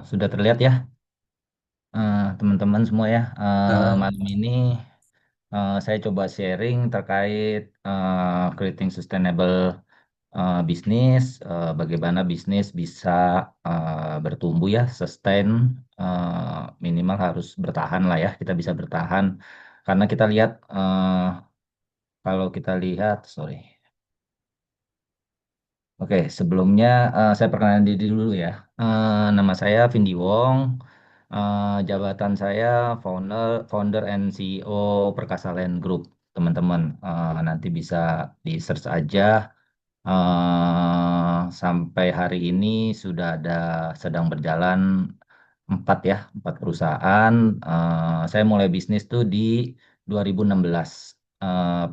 Sudah terlihat ya, teman-teman semua ya. Malam ini saya coba sharing terkait creating sustainable bisnis, bagaimana bisnis bisa bertumbuh ya, sustain, minimal harus bertahan lah ya, kita bisa bertahan. Karena kita lihat, kalau kita lihat, sorry. Oke, sebelumnya saya perkenalkan diri dulu ya. Nama saya Vindi Wong. Jabatan saya founder and CEO Perkasa Land Group, teman-teman. Nanti bisa di search aja. Sampai hari ini sudah ada sedang berjalan empat perusahaan. Saya mulai bisnis tuh di 2016.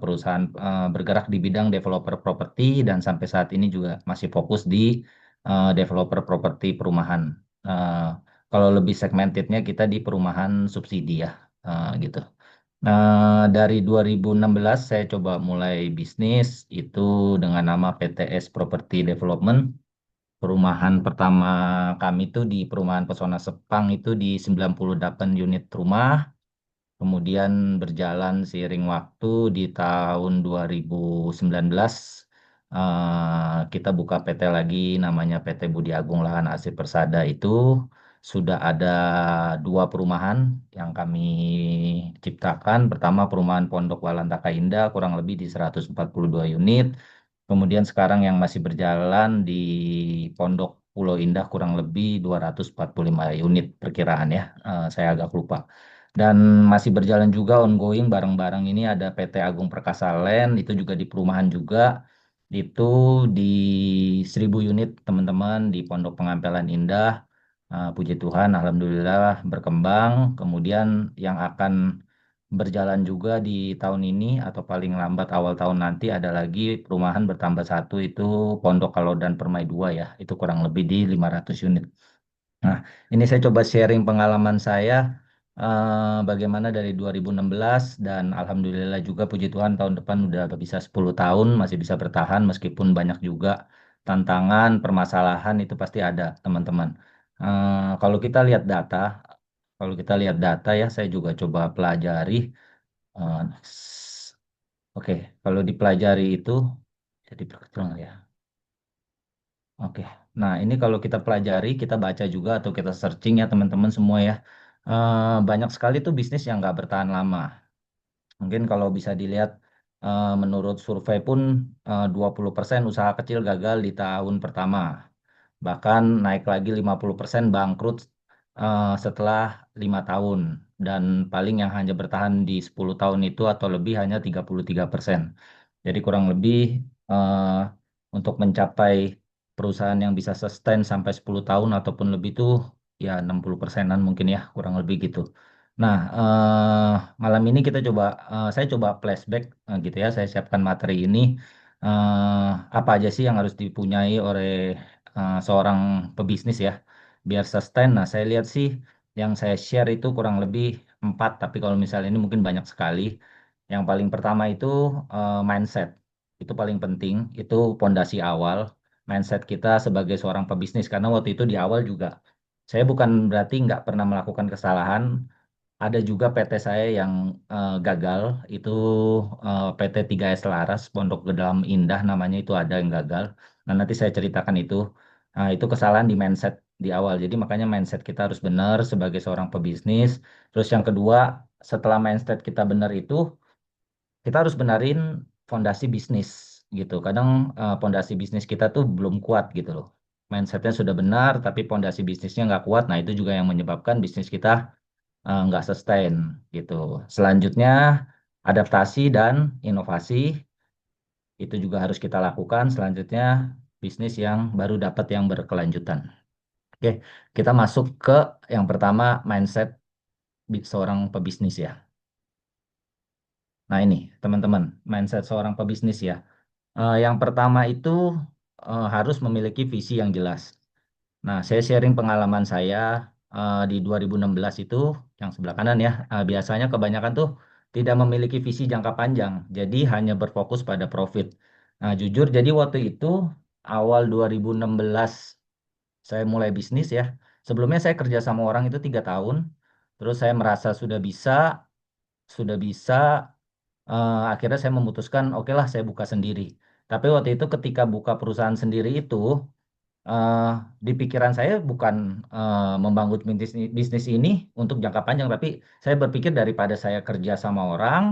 Perusahaan bergerak di bidang developer properti dan sampai saat ini juga masih fokus di developer properti perumahan. Eh, Kalau lebih segmentednya kita di perumahan subsidi ya, gitu. Dari 2016 saya coba mulai bisnis itu dengan nama PTS Property Development. Perumahan pertama kami itu di Perumahan Pesona Sepang itu di 98 unit rumah. Kemudian berjalan seiring waktu di tahun 2019 kita buka PT lagi namanya PT Budi Agung Lahan Asih Persada itu sudah ada dua perumahan yang kami ciptakan. Pertama perumahan Pondok Walantaka Indah kurang lebih di 142 unit. Kemudian sekarang yang masih berjalan di Pondok Pulau Indah kurang lebih 245 unit perkiraan ya. Saya agak lupa. Dan masih berjalan juga ongoing bareng-bareng ini ada PT Agung Perkasa Land, itu juga di perumahan juga. Itu di 1.000 unit teman-teman di Pondok Pengampelan Indah. Puji Tuhan, Alhamdulillah berkembang. Kemudian yang akan berjalan juga di tahun ini atau paling lambat awal tahun nanti ada lagi perumahan bertambah satu itu Pondok Kalodan Permai 2 ya. Itu kurang lebih di 500 unit. Nah, ini saya coba sharing pengalaman saya bagaimana dari 2016 dan alhamdulillah juga puji Tuhan tahun depan udah bisa 10 tahun masih bisa bertahan meskipun banyak juga tantangan, permasalahan itu pasti ada, teman-teman. Kalau kita lihat data, kalau kita lihat data ya saya juga coba pelajari. eh, s- Oke, kalau dipelajari itu jadi berkecil nggak ya? Oke, nah ini kalau kita pelajari, kita baca juga atau kita searching ya teman-teman semua ya, banyak sekali tuh bisnis yang nggak bertahan lama. Mungkin kalau bisa dilihat menurut survei pun 20% usaha kecil gagal di tahun pertama. Bahkan naik lagi 50% bangkrut setelah 5 tahun. Dan paling yang hanya bertahan di 10 tahun itu atau lebih hanya 33%. Jadi kurang lebih eh, untuk mencapai perusahaan yang bisa sustain sampai 10 tahun ataupun lebih itu ya 60%-an mungkin ya kurang lebih gitu. Nah, malam ini saya coba flashback gitu ya, saya siapkan materi ini. Apa aja sih yang harus dipunyai oleh seorang pebisnis ya, biar sustain. Nah, saya lihat sih yang saya share itu kurang lebih empat, tapi kalau misalnya ini mungkin banyak sekali. Yang paling pertama itu mindset. Itu paling penting, itu pondasi awal, mindset kita sebagai seorang pebisnis. Karena waktu itu di awal juga, saya bukan berarti nggak pernah melakukan kesalahan, ada juga PT saya yang gagal, itu PT 3S Laras, Pondok Gedalam Indah namanya itu ada yang gagal. Nah, nanti saya ceritakan itu. Nah, itu kesalahan di mindset di awal. Jadi makanya mindset kita harus benar sebagai seorang pebisnis. Terus yang kedua, setelah mindset kita benar itu, kita harus benarin fondasi bisnis gitu. Kadang fondasi bisnis kita tuh belum kuat gitu loh. Mindsetnya sudah benar, tapi fondasi bisnisnya nggak kuat. Nah, itu juga yang menyebabkan bisnis kita nggak sustain gitu. Selanjutnya adaptasi dan inovasi itu juga harus kita lakukan. Selanjutnya bisnis yang baru dapat yang berkelanjutan. Oke, kita masuk ke yang pertama mindset seorang pebisnis ya. Nah ini teman-teman mindset seorang pebisnis ya. Yang pertama itu harus memiliki visi yang jelas. Nah, saya sharing pengalaman saya di 2016 itu, yang sebelah kanan ya, biasanya kebanyakan tuh tidak memiliki visi jangka panjang, jadi hanya berfokus pada profit. Nah, jujur, jadi waktu itu awal 2016 saya mulai bisnis ya, Sebelumnya saya kerja sama orang itu 3 tahun, terus saya merasa sudah bisa, akhirnya saya memutuskan, oke lah saya buka sendiri. Tapi waktu itu ketika buka perusahaan sendiri itu, eh, di pikiran saya bukan membangun bisnis bisnis ini untuk jangka panjang, tapi saya berpikir daripada saya kerja sama orang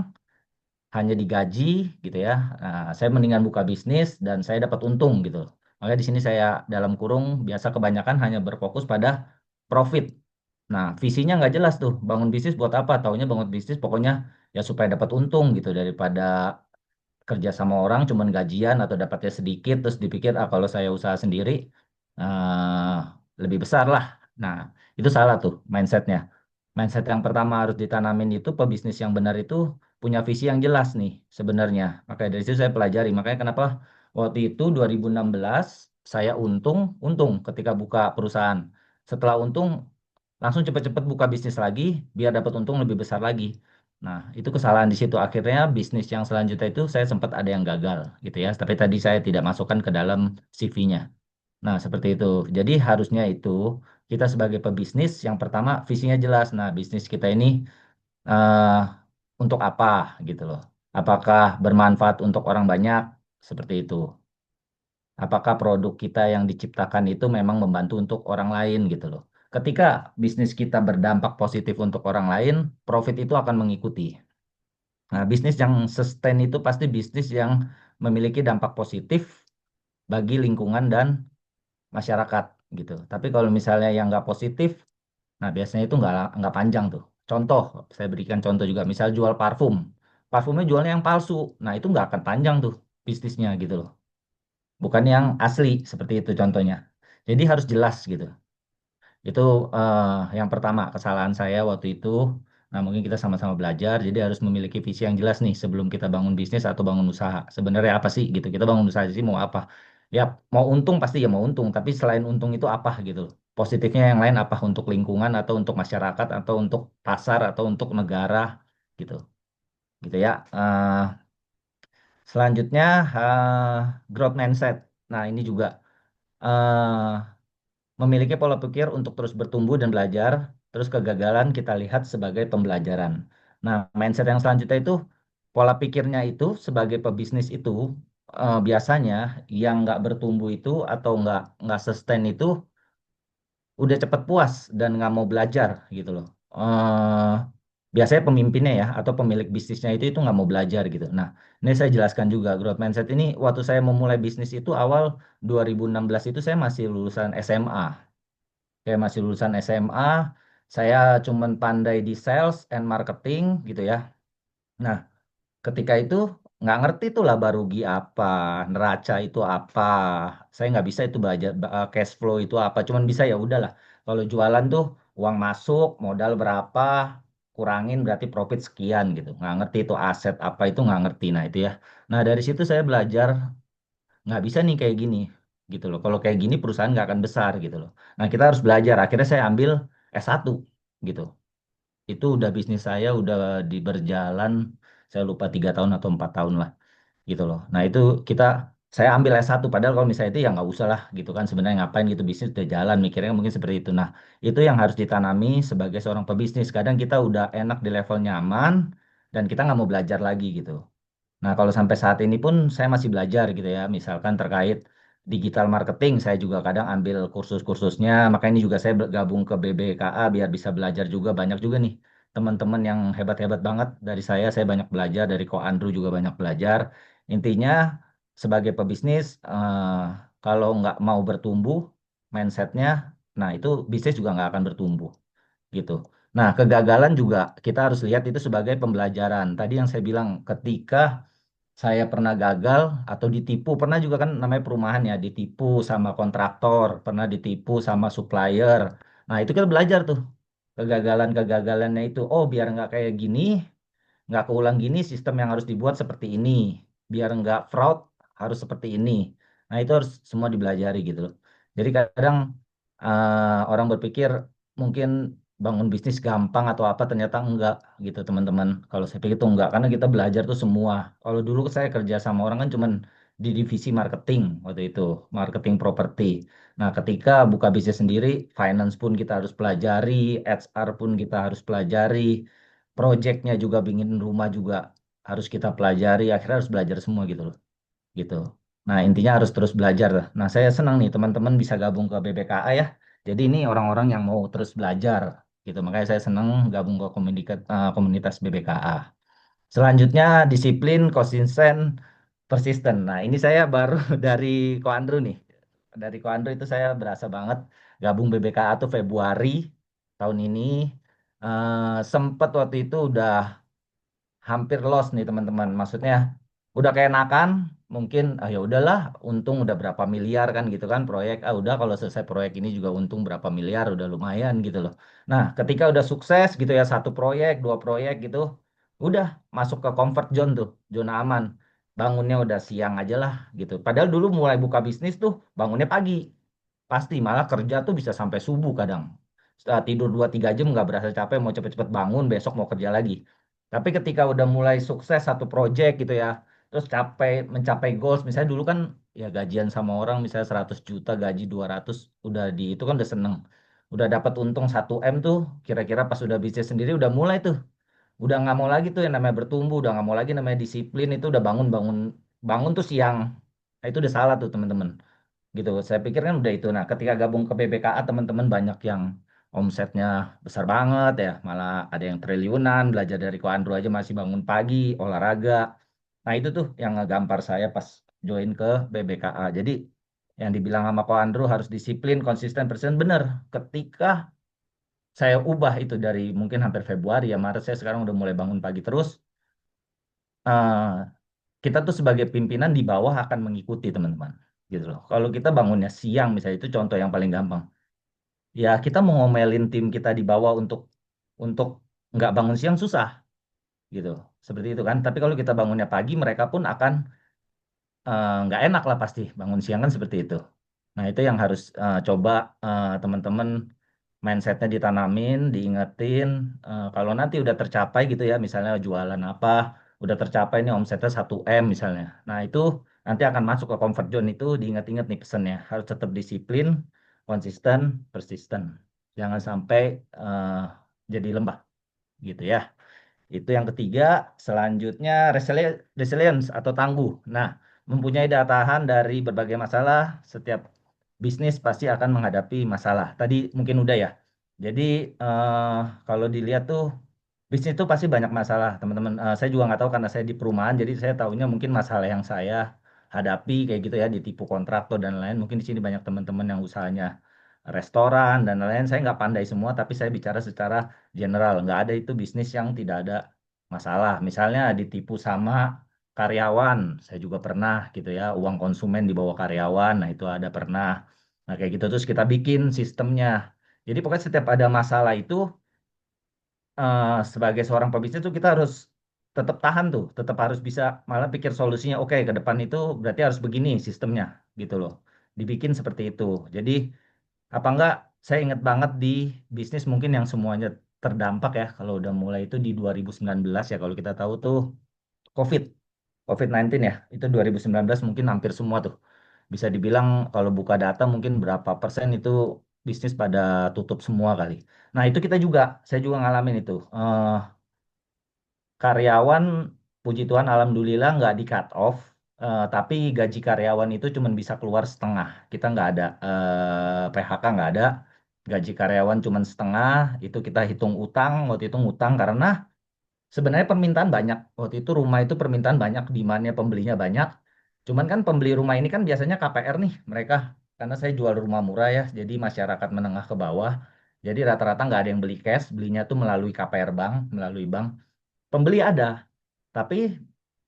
hanya digaji gitu ya. Nah, saya mendingan buka bisnis dan saya dapat untung gitu. Makanya di sini saya dalam kurung biasa kebanyakan hanya berfokus pada profit. Nah, visinya nggak jelas tuh. Bangun bisnis buat apa? Taunya bangun bisnis pokoknya ya supaya dapat untung gitu daripada kerja sama orang cuman gajian atau dapatnya sedikit terus dipikir kalau saya usaha sendiri eh, lebih besar lah. Nah, itu salah tuh mindsetnya. Mindset yang pertama harus ditanamin itu pebisnis yang benar itu punya visi yang jelas nih sebenarnya. Makanya dari situ saya pelajari. Makanya kenapa waktu itu 2016 saya untung ketika buka perusahaan. Setelah untung langsung cepet-cepet buka bisnis lagi biar dapat untung lebih besar lagi. Nah, itu kesalahan di situ. Akhirnya bisnis yang selanjutnya itu saya sempat ada yang gagal gitu ya. Tapi tadi saya tidak masukkan ke dalam CV-nya. Nah, seperti itu. Jadi harusnya itu kita sebagai pebisnis yang pertama visinya jelas. Nah, bisnis kita ini eh, untuk apa gitu loh. Apakah bermanfaat untuk orang banyak seperti itu. Apakah produk kita yang diciptakan itu memang membantu untuk orang lain gitu loh. Ketika bisnis kita berdampak positif untuk orang lain, profit itu akan mengikuti. Nah, bisnis yang sustain itu pasti bisnis yang memiliki dampak positif bagi lingkungan dan masyarakat gitu. Tapi kalau misalnya yang nggak positif, nah biasanya itu nggak panjang tuh. Contoh, saya berikan contoh juga, misal jual parfum. Parfumnya jualnya yang palsu, nah itu nggak akan panjang tuh bisnisnya gitu loh. Bukan yang asli seperti itu contohnya. Jadi harus jelas gitu. Itu eh, yang pertama kesalahan saya waktu itu. Nah, mungkin kita sama-sama belajar. Jadi harus memiliki visi yang jelas nih sebelum kita bangun bisnis atau bangun usaha. Sebenarnya apa sih gitu? Kita bangun usaha sih mau apa? Ya, mau untung pasti ya mau untung. Tapi selain untung itu apa gitu? Positifnya yang lain apa untuk lingkungan atau untuk masyarakat atau untuk pasar atau untuk negara gitu. Gitu ya. Selanjutnya growth mindset. Nah, ini juga eh, memiliki pola pikir untuk terus bertumbuh dan belajar, terus kegagalan kita lihat sebagai pembelajaran. Nah, mindset yang selanjutnya itu pola pikirnya itu sebagai pebisnis itu biasanya yang nggak bertumbuh itu atau nggak sustain itu udah cepet puas dan nggak mau belajar gitu loh. Biasanya pemimpinnya ya atau pemilik bisnisnya itu nggak mau belajar gitu. Nah, ini saya jelaskan juga growth mindset ini waktu saya memulai bisnis itu awal 2016 itu saya masih lulusan SMA. Kayak masih lulusan SMA, saya cuman pandai di sales and marketing gitu ya. Nah, ketika itu nggak ngerti tuh laba rugi apa, neraca itu apa. Saya nggak bisa itu belajar cash flow itu apa. Cuman bisa ya udahlah. Kalau jualan tuh uang masuk, modal berapa, kurangin berarti profit sekian gitu. Nggak ngerti itu aset apa itu nggak ngerti. Nah itu ya. Nah dari situ saya belajar nggak bisa nih kayak gini gitu loh. Kalau kayak gini perusahaan nggak akan besar gitu loh. Nah kita harus belajar. Akhirnya saya ambil S1 gitu. Itu udah bisnis saya udah di berjalan saya lupa 3 tahun atau 4 tahun lah gitu loh. Nah itu kita saya ambil S1 padahal kalau misalnya itu ya nggak usah lah gitu kan sebenarnya ngapain gitu bisnis udah jalan mikirnya mungkin seperti itu. Nah itu yang harus ditanami sebagai seorang pebisnis. Kadang kita udah enak di level nyaman dan kita nggak mau belajar lagi gitu. Nah, kalau sampai saat ini pun saya masih belajar gitu ya, misalkan terkait digital marketing, saya juga kadang ambil kursus-kursusnya, makanya ini juga saya gabung ke BBKA biar bisa belajar juga, banyak juga nih teman-teman yang hebat-hebat banget dari saya banyak belajar, dari Ko Andrew juga banyak belajar. Intinya, sebagai pebisnis, kalau nggak mau bertumbuh, mindsetnya, nah itu bisnis juga nggak akan bertumbuh gitu. Nah, kegagalan juga kita harus lihat itu sebagai pembelajaran. Tadi yang saya bilang, ketika saya pernah gagal atau ditipu, pernah juga kan namanya perumahan ya, ditipu sama kontraktor, pernah ditipu sama supplier. Nah, itu kita belajar tuh kegagalan-kegagalannya itu. Oh, biar nggak kayak gini, nggak keulang gini, sistem yang harus dibuat seperti ini. Biar nggak fraud, harus seperti ini. Nah, itu harus semua dipelajari gitu loh. Jadi kadang orang berpikir mungkin bangun bisnis gampang atau apa, ternyata enggak gitu teman-teman. Kalau saya pikir itu enggak, karena kita belajar tuh semua. Kalau dulu saya kerja sama orang kan cuman di divisi marketing waktu itu, marketing properti. Nah, ketika buka bisnis sendiri, finance pun kita harus pelajari, HR pun kita harus pelajari, projectnya juga bikin rumah juga harus kita pelajari, akhirnya harus belajar semua gitu loh, gitu. Nah, intinya harus terus belajar lah. Nah, saya senang nih teman-teman bisa gabung ke BBKA ya. Jadi ini orang-orang yang mau terus belajar gitu. Makanya saya senang gabung ke komunitas BBKA. Selanjutnya disiplin, konsisten, persisten. Nah, ini saya baru dari Ko Andrew nih. Dari Ko Andrew itu saya berasa banget gabung BBKA tuh Februari tahun ini. Sempet waktu itu udah hampir lost nih teman-teman. Maksudnya udah keenakan, mungkin ya udahlah, untung udah berapa miliar kan gitu kan proyek. Ah udah kalau selesai proyek ini juga untung berapa miliar udah lumayan gitu loh. Nah, ketika udah sukses gitu ya satu proyek, dua proyek gitu, udah masuk ke comfort zone tuh, zona aman. Bangunnya udah siang aja lah gitu. Padahal dulu mulai buka bisnis tuh bangunnya pagi. Pasti malah kerja tuh bisa sampai subuh kadang. Setelah tidur 2-3 jam nggak berasa capek, mau cepet-cepet bangun, besok mau kerja lagi. Tapi ketika udah mulai sukses satu project gitu ya, terus mencapai goals, misalnya dulu kan ya gajian sama orang misalnya 100 juta, gaji 200 udah di itu kan udah seneng. Udah dapat untung 1 M tuh, kira-kira pas udah bisnis sendiri udah mulai tuh. Udah nggak mau lagi tuh yang namanya bertumbuh, udah nggak mau lagi namanya disiplin itu udah bangun-bangun bangun tuh siang. Nah, itu udah salah tuh teman-teman gitu. Saya pikir kan udah itu. Nah, ketika gabung ke BBKA teman-teman banyak yang omsetnya besar banget ya, malah ada yang triliunan, belajar dari Ko Andro aja masih bangun pagi, olahraga. Nah, itu tuh yang ngegampar saya pas join ke BBKA. Jadi yang dibilang sama Ko Andro harus disiplin, konsisten, persen bener. Ketika saya ubah itu dari mungkin hampir Februari ya Maret saya sekarang udah mulai bangun pagi terus. eh, kita tuh sebagai pimpinan di bawah akan mengikuti teman-teman gitu loh. Kalau kita bangunnya siang misalnya itu contoh yang paling gampang. Ya kita mau ngomelin tim kita di bawah untuk nggak bangun siang susah gitu. Seperti itu kan. Tapi kalau kita bangunnya pagi mereka pun akan nggak enak lah pasti bangun siang kan seperti itu. Nah itu yang harus coba teman-teman mindsetnya ditanamin, diingetin. Kalau nanti udah tercapai gitu ya, misalnya jualan apa, udah tercapai nih omsetnya 1 M misalnya. Nah itu nanti akan masuk ke comfort zone itu diingat-ingat nih pesannya. Harus tetap disiplin, konsisten, persisten. Jangan sampai eh, jadi lembah gitu ya. Itu yang ketiga, selanjutnya resilience atau tangguh. Nah, mempunyai daya tahan dari berbagai masalah, setiap bisnis pasti akan menghadapi masalah. Tadi mungkin udah ya. Jadi eh, kalau dilihat tuh bisnis itu pasti banyak masalah, teman-teman. Saya juga nggak tahu karena saya di perumahan, jadi saya tahunya mungkin masalah yang saya hadapi kayak gitu ya, ditipu kontraktor dan lain. Mungkin di sini banyak teman-teman yang usahanya restoran dan lain-lain. Saya nggak pandai semua, tapi saya bicara secara general. Nggak ada itu bisnis yang tidak ada masalah. Misalnya ditipu sama karyawan, saya juga pernah gitu ya, uang konsumen di bawah karyawan, nah itu ada pernah. Nah kayak gitu terus kita bikin sistemnya. Jadi pokoknya setiap ada masalah itu sebagai seorang pebisnis itu kita harus tetap tahan tuh, tetap harus bisa malah pikir solusinya. Oke, ke depan itu berarti harus begini sistemnya gitu loh. Dibikin seperti itu. Jadi apa enggak saya ingat banget di bisnis mungkin yang semuanya terdampak ya kalau udah mulai itu di 2019 ya kalau kita tahu tuh COVID, COVID-19 ya. Itu 2019 mungkin hampir semua tuh. Bisa dibilang kalau buka data mungkin berapa persen itu bisnis pada tutup semua kali. Nah, itu kita juga, saya juga ngalamin itu. Karyawan, puji Tuhan, alhamdulillah nggak di cut off, tapi gaji karyawan itu cuma bisa keluar setengah. Kita nggak ada PHK nggak ada, gaji karyawan cuma setengah. Itu kita hitung utang, waktu itu ngutang karena sebenarnya permintaan banyak. Waktu itu rumah itu permintaan banyak, demandnya pembelinya banyak. Cuman kan pembeli rumah ini kan biasanya KPR nih mereka, karena saya jual rumah murah ya, jadi masyarakat menengah ke bawah. Jadi rata-rata nggak ada yang beli cash, belinya tuh melalui KPR bank, melalui bank. Pembeli ada, tapi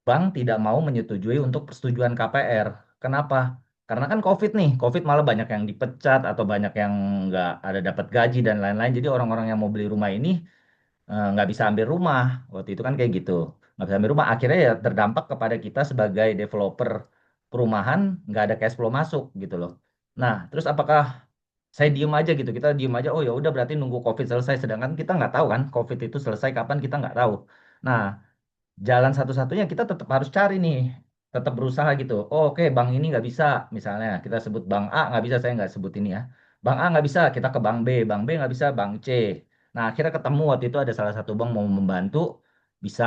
bank tidak mau menyetujui untuk persetujuan KPR. Kenapa? Karena kan COVID nih, COVID malah banyak yang dipecat atau banyak yang nggak ada dapat gaji dan lain-lain. Jadi orang-orang yang mau beli rumah ini nggak bisa ambil rumah. Waktu itu kan kayak gitu. Nggak bisa ambil rumah. Akhirnya ya terdampak kepada kita sebagai developer perumahan, nggak ada cash flow masuk gitu loh. Nah, terus apakah saya diem aja gitu? Kita diem aja, oh ya udah berarti nunggu COVID selesai. Sedangkan kita nggak tahu kan, COVID itu selesai kapan kita nggak tahu. Nah, jalan satu-satunya kita tetap harus cari nih. tetap berusaha gitu. Oh, oke, bank ini nggak bisa, misalnya kita sebut bank A nggak bisa, saya nggak sebut ini ya. Bank A nggak bisa, kita ke bank B nggak bisa, bank C. Nah, akhirnya ketemu waktu itu ada salah satu bank mau membantu, bisa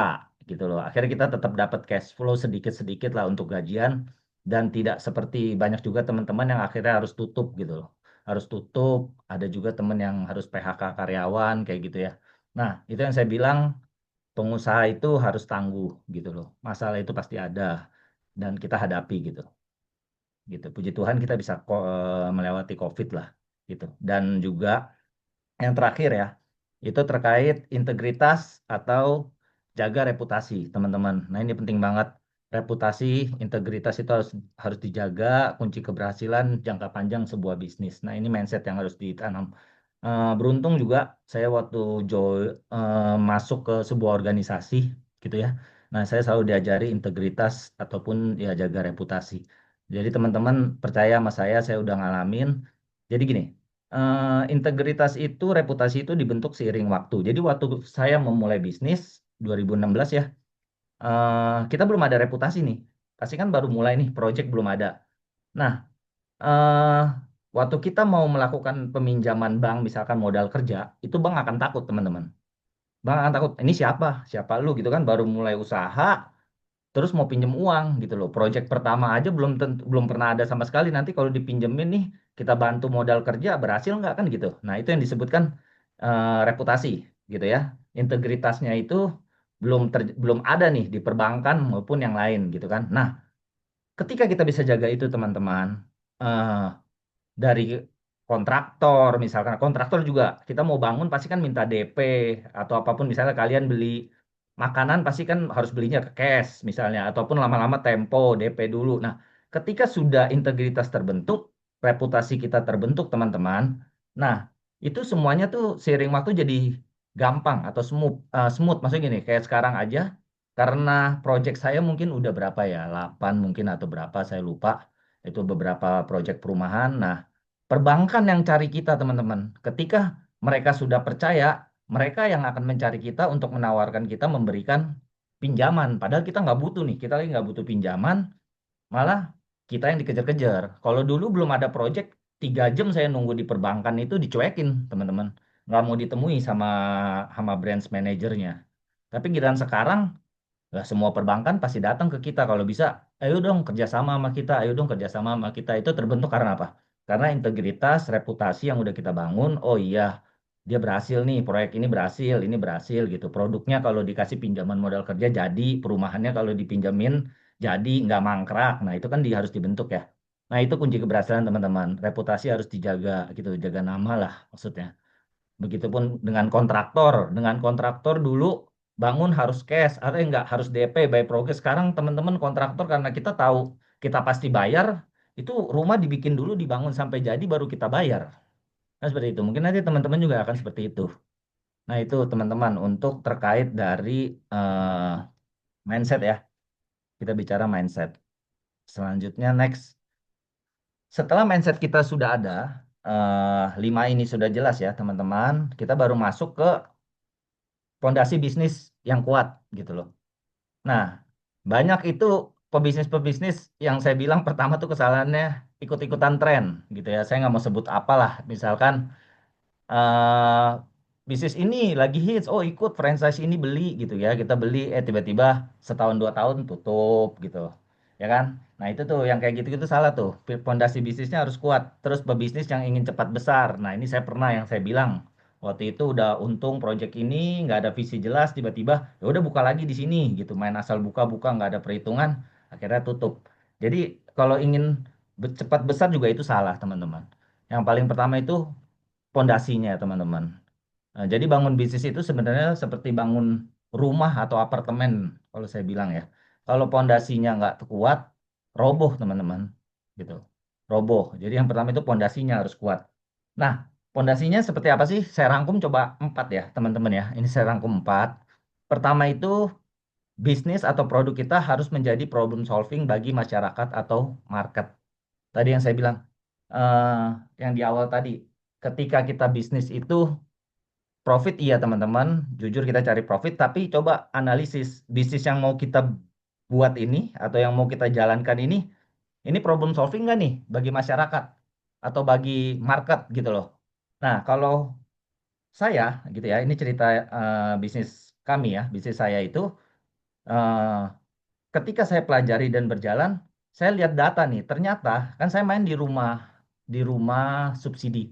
gitu loh. Akhirnya kita tetap dapat cash flow sedikit-sedikit lah untuk gajian dan tidak seperti banyak juga teman-teman yang akhirnya harus tutup gitu loh. Harus tutup, ada juga teman yang harus PHK karyawan kayak gitu ya. Nah, itu yang saya bilang pengusaha itu harus tangguh gitu loh. Masalah itu pasti ada dan kita hadapi gitu. Gitu. Puji Tuhan kita bisa melewati COVID lah gitu. Dan juga yang terakhir ya, itu terkait integritas atau jaga reputasi, teman-teman. Nah, ini penting banget. Reputasi, integritas itu harus harus dijaga, kunci keberhasilan jangka panjang sebuah bisnis. Nah, ini mindset yang harus ditanam. Beruntung juga saya waktu masuk ke sebuah organisasi gitu ya. Nah, saya selalu diajari integritas ataupun ya jaga reputasi. Jadi teman-teman percaya sama saya udah ngalamin. Jadi gini, integritas itu, reputasi itu dibentuk seiring waktu. Jadi waktu saya memulai bisnis 2016 ya, kita belum ada reputasi nih. Pasti kan baru mulai nih, project belum ada. Nah, eh, waktu kita mau melakukan peminjaman bank, misalkan modal kerja, itu bank akan takut teman-teman. Bank akan takut, ini siapa? Siapa lu gitu kan, baru mulai usaha, terus mau pinjem uang gitu loh. Project pertama aja belum tentu, belum pernah ada sama sekali. Nanti kalau dipinjemin nih, kita bantu modal kerja berhasil nggak kan gitu. Nah itu yang disebutkan reputasi gitu ya. Integritasnya itu belum ada nih di perbankan maupun yang lain gitu kan. Nah ketika kita bisa jaga itu teman-teman, eh, dari kontraktor misalkan kontraktor juga kita mau bangun pasti kan minta DP atau apapun, misalnya kalian beli makanan pasti kan harus belinya ke cash misalnya, ataupun lama-lama tempo DP dulu. Nah ketika sudah integritas terbentuk, reputasi kita terbentuk teman-teman, nah itu semuanya tuh seiring waktu jadi gampang atau smooth, maksudnya gini kayak sekarang aja, karena project saya mungkin udah berapa ya, 8 mungkin atau berapa saya lupa, itu beberapa project perumahan. Nah perbankan yang cari kita, teman-teman. Ketika mereka sudah percaya, mereka yang akan mencari kita untuk menawarkan kita memberikan pinjaman. Padahal kita nggak butuh nih, kita lagi nggak butuh pinjaman, malah kita yang dikejar-kejar. Kalau dulu belum ada project, 3 jam saya nunggu di perbankan itu dicuekin, teman-teman. Nggak mau ditemui sama branch manajernya. Tapi giliran sekarang, lah semua perbankan pasti datang ke kita kalau bisa, ayo dong kerjasama sama kita, ayo dong kerjasama sama kita. Itu terbentuk karena apa? Karena integritas, reputasi yang udah kita bangun. Oh iya, dia berhasil nih, proyek ini berhasil gitu. Produknya kalau dikasih pinjaman modal kerja jadi, perumahannya kalau dipinjamin jadi, nggak mangkrak. Nah itu kan harus dibentuk ya. Nah itu kunci keberhasilan teman-teman. Reputasi harus dijaga gitu, jaga nama lah maksudnya. Begitupun dengan kontraktor. Dengan kontraktor dulu bangun harus cash atau enggak harus DP by progress. Sekarang teman-teman kontraktor karena kita tahu kita pasti bayar, itu rumah dibikin dulu dibangun sampai jadi baru kita bayar. Nah, seperti itu. Mungkin nanti teman-teman juga akan seperti itu. Nah, itu teman-teman untuk terkait dari eh, mindset ya. Kita bicara mindset. Selanjutnya next. Setelah mindset kita sudah ada, 5 ini sudah jelas ya teman-teman. Kita baru masuk ke fondasi bisnis yang kuat gitu loh. Nah, banyak itu pebisnis-pebisnis yang saya bilang pertama tuh kesalahannya ikut-ikutan tren gitu ya. Saya nggak mau sebut apalah, misalkan eh bisnis ini lagi hits, oh ikut franchise ini beli gitu ya. Kita beli, tiba-tiba setahun 2 tahun tutup gitu, ya kan? Nah itu tuh yang kayak gitu-gitu salah tuh. Pondasi bisnisnya harus kuat. Terus pebisnis yang ingin cepat besar. Nah ini saya pernah yang saya bilang waktu itu udah untung project ini nggak ada visi jelas, tiba-tiba ya udah buka lagi di sini gitu, main asal buka-buka nggak ada perhitungan, akhirnya tutup. Jadi kalau ingin cepat besar juga itu salah teman-teman. Yang paling pertama itu pondasinya teman-teman. Nah, jadi bangun bisnis itu sebenarnya seperti bangun rumah atau apartemen kalau saya bilang ya. Kalau pondasinya nggak kuat, roboh teman-teman. Gitu. Roboh. Jadi yang pertama itu pondasinya harus kuat. Nah, pondasinya seperti apa sih? Saya rangkum coba 4 ya teman-teman ya. Ini saya rangkum 4. Pertama itu bisnis atau produk kita harus menjadi problem solving bagi masyarakat atau market. Tadi yang saya bilang, eh, yang di awal tadi, ketika kita bisnis itu profit iya teman-teman, jujur kita cari profit, tapi coba analisis bisnis yang mau kita buat ini atau yang mau kita jalankan ini problem solving nggak nih bagi masyarakat atau bagi market gitu loh. Nah, kalau saya gitu ya, ini cerita bisnis kami ya, bisnis saya itu eh, ketika saya pelajari dan berjalan, saya lihat data nih, ternyata kan saya main di rumah subsidi,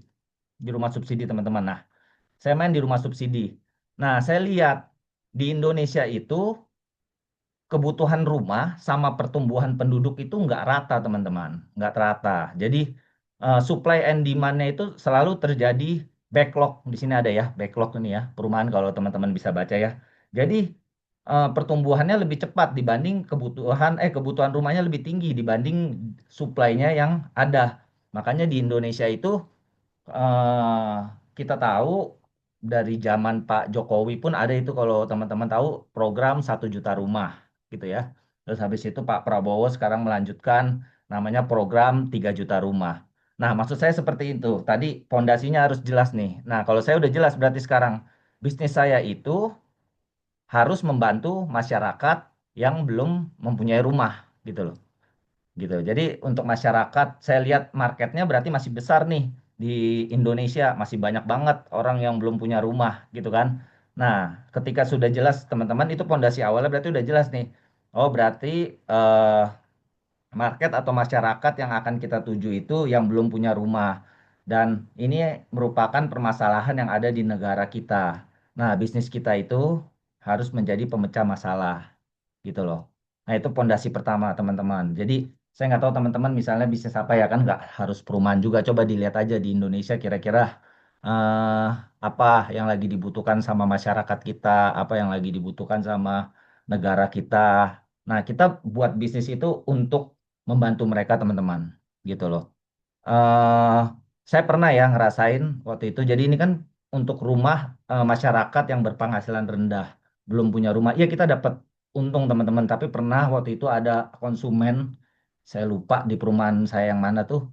di rumah subsidi teman-teman. Nah, saya main di rumah subsidi. Nah, saya lihat di Indonesia itu kebutuhan rumah sama pertumbuhan penduduk itu nggak rata, teman-teman. Nggak rata. Jadi, supply and demand-nya itu selalu terjadi backlog. Di sini ada ya, backlog ini ya, perumahan kalau teman-teman bisa baca ya. Jadi, pertumbuhannya lebih cepat dibanding kebutuhan rumahnya lebih tinggi dibanding supply-nya yang ada. Makanya di Indonesia itu eh kita tahu dari zaman Pak Jokowi pun ada itu kalau teman-teman tahu program 1 juta rumah gitu ya. Terus habis itu Pak Prabowo sekarang melanjutkan namanya program 3 juta rumah. Nah, maksud saya seperti itu. Tadi pondasinya harus jelas nih. Nah, kalau saya udah jelas berarti sekarang bisnis saya itu harus membantu masyarakat yang belum mempunyai rumah gitu loh gitu. Jadi untuk masyarakat, saya lihat marketnya berarti masih besar nih di Indonesia, masih banyak banget orang yang belum punya rumah gitu kan. Nah, ketika sudah jelas teman-teman itu pondasi awalnya berarti udah jelas nih. Oh, berarti eh, market atau masyarakat yang akan kita tuju itu yang belum punya rumah. Dan ini merupakan permasalahan yang ada di negara kita. Nah, bisnis kita itu harus menjadi pemecah masalah gitu loh. Nah, itu pondasi pertama, teman-teman. Jadi, saya nggak tahu teman-teman misalnya bisnis apa ya kan nggak harus perumahan juga. Coba dilihat aja di Indonesia kira-kira eh, apa yang lagi dibutuhkan sama masyarakat kita, apa yang lagi dibutuhkan sama negara kita. Nah, kita buat bisnis itu untuk membantu mereka, teman-teman. Gitu loh. eh saya pernah ya ngerasain waktu itu. Jadi ini kan untuk rumah masyarakat yang berpenghasilan rendah, belum punya rumah. Iya kita dapat untung teman-teman. Tapi pernah waktu itu ada konsumen, saya lupa di perumahan saya yang mana tuh,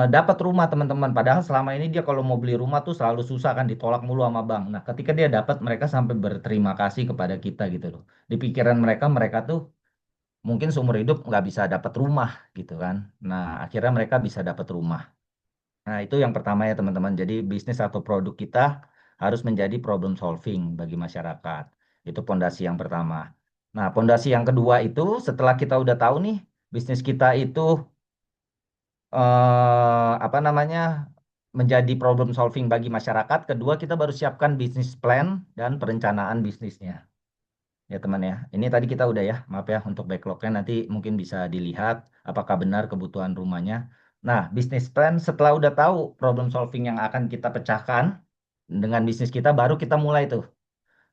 dapat rumah teman-teman. Padahal selama ini dia kalau mau beli rumah tuh selalu susah kan ditolak mulu sama bank. Nah ketika dia dapat mereka sampai berterima kasih kepada kita gitu loh. Di pikiran mereka mereka tuh mungkin seumur hidup nggak bisa dapat rumah gitu kan. Nah akhirnya mereka bisa dapat rumah. Nah, itu yang pertama ya teman-teman. Jadi bisnis atau produk kita harus menjadi problem solving bagi masyarakat. Itu pondasi yang pertama. Nah, pondasi yang kedua itu setelah kita udah tahu nih bisnis kita itu apa namanya menjadi problem solving bagi masyarakat. Kedua, kita baru siapkan bisnis plan dan perencanaan bisnisnya. Ya teman ya, ini tadi kita udah ya, maaf ya untuk backlognya nanti mungkin bisa dilihat apakah benar kebutuhan rumahnya. Nah, bisnis plan setelah udah tahu problem solving yang akan kita pecahkan dengan bisnis kita, baru kita mulai tuh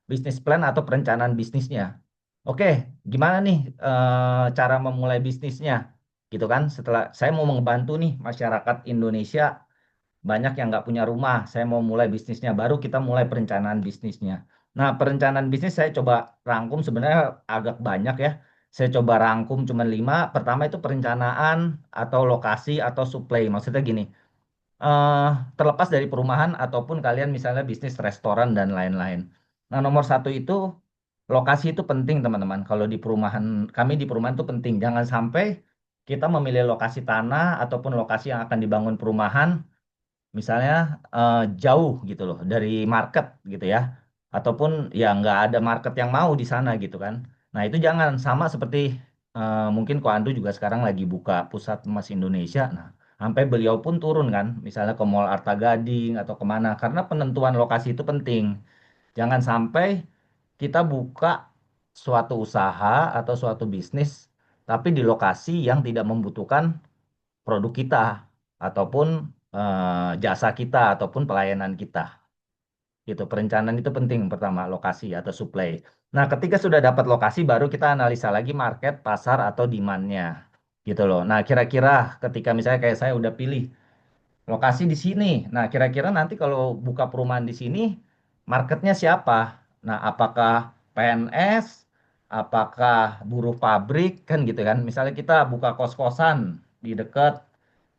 bisnis plan atau perencanaan bisnisnya. Oke, gimana nih cara memulai bisnisnya? Gitu kan, setelah saya mau membantu nih masyarakat Indonesia banyak yang nggak punya rumah, saya mau mulai bisnisnya, baru kita mulai perencanaan bisnisnya. Nah, perencanaan bisnis saya coba rangkum sebenarnya agak banyak ya. Saya coba rangkum cuma 5. Pertama itu perencanaan atau lokasi atau supply. Maksudnya gini, eh, terlepas dari perumahan ataupun kalian misalnya bisnis restoran dan lain-lain. Nah, nomor satu itu lokasi itu penting teman-teman. Kalau di perumahan, kami di perumahan itu penting. Jangan sampai kita memilih lokasi tanah ataupun lokasi yang akan dibangun perumahan misalnya jauh gitu loh dari market gitu ya ataupun ya nggak ada market yang mau di sana gitu kan. Nah itu jangan sama seperti mungkin Ko Andu juga sekarang lagi buka pusat emas Indonesia. Nah sampai beliau pun turun kan misalnya ke Mall Arta Gading atau kemana karena penentuan lokasi itu penting. Jangan sampai kita buka suatu usaha atau suatu bisnis tapi di lokasi yang tidak membutuhkan produk kita ataupun jasa kita ataupun pelayanan kita. Gitu. Perencanaan itu penting pertama lokasi atau supply. Nah, ketika sudah dapat lokasi baru kita analisa lagi market, pasar atau demand-nya. Gitu loh. Nah, kira-kira ketika misalnya kayak saya udah pilih lokasi di sini. Nah, kira-kira nanti kalau buka perumahan di sini marketnya siapa? Nah, apakah PNS, apakah buruh pabrik kan gitu kan. Misalnya kita buka kos-kosan di dekat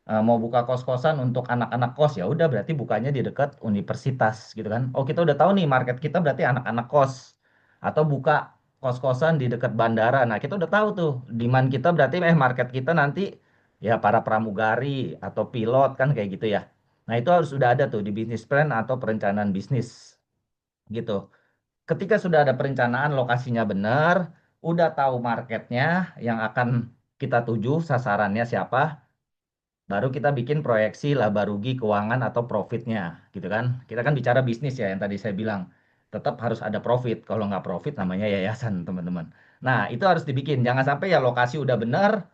mau buka kos-kosan untuk anak-anak kos ya udah berarti bukanya di dekat universitas gitu kan. Oh kita udah tahu nih market kita berarti anak-anak kos atau buka kos-kosan di dekat bandara. Nah, kita udah tahu tuh demand kita berarti market kita nanti ya para pramugari atau pilot kan kayak gitu ya. Nah, itu harus sudah ada tuh di bisnis plan atau perencanaan bisnis gitu. Ketika sudah ada perencanaan lokasinya benar, udah tahu marketnya yang akan kita tuju sasarannya siapa, baru kita bikin proyeksi laba rugi keuangan atau profitnya, gitu kan? Kita kan bicara bisnis ya, yang tadi saya bilang. Tetap harus ada profit. Kalau nggak profit namanya yayasan, teman-teman. Nah, itu harus dibikin. Jangan sampai ya lokasi udah benar,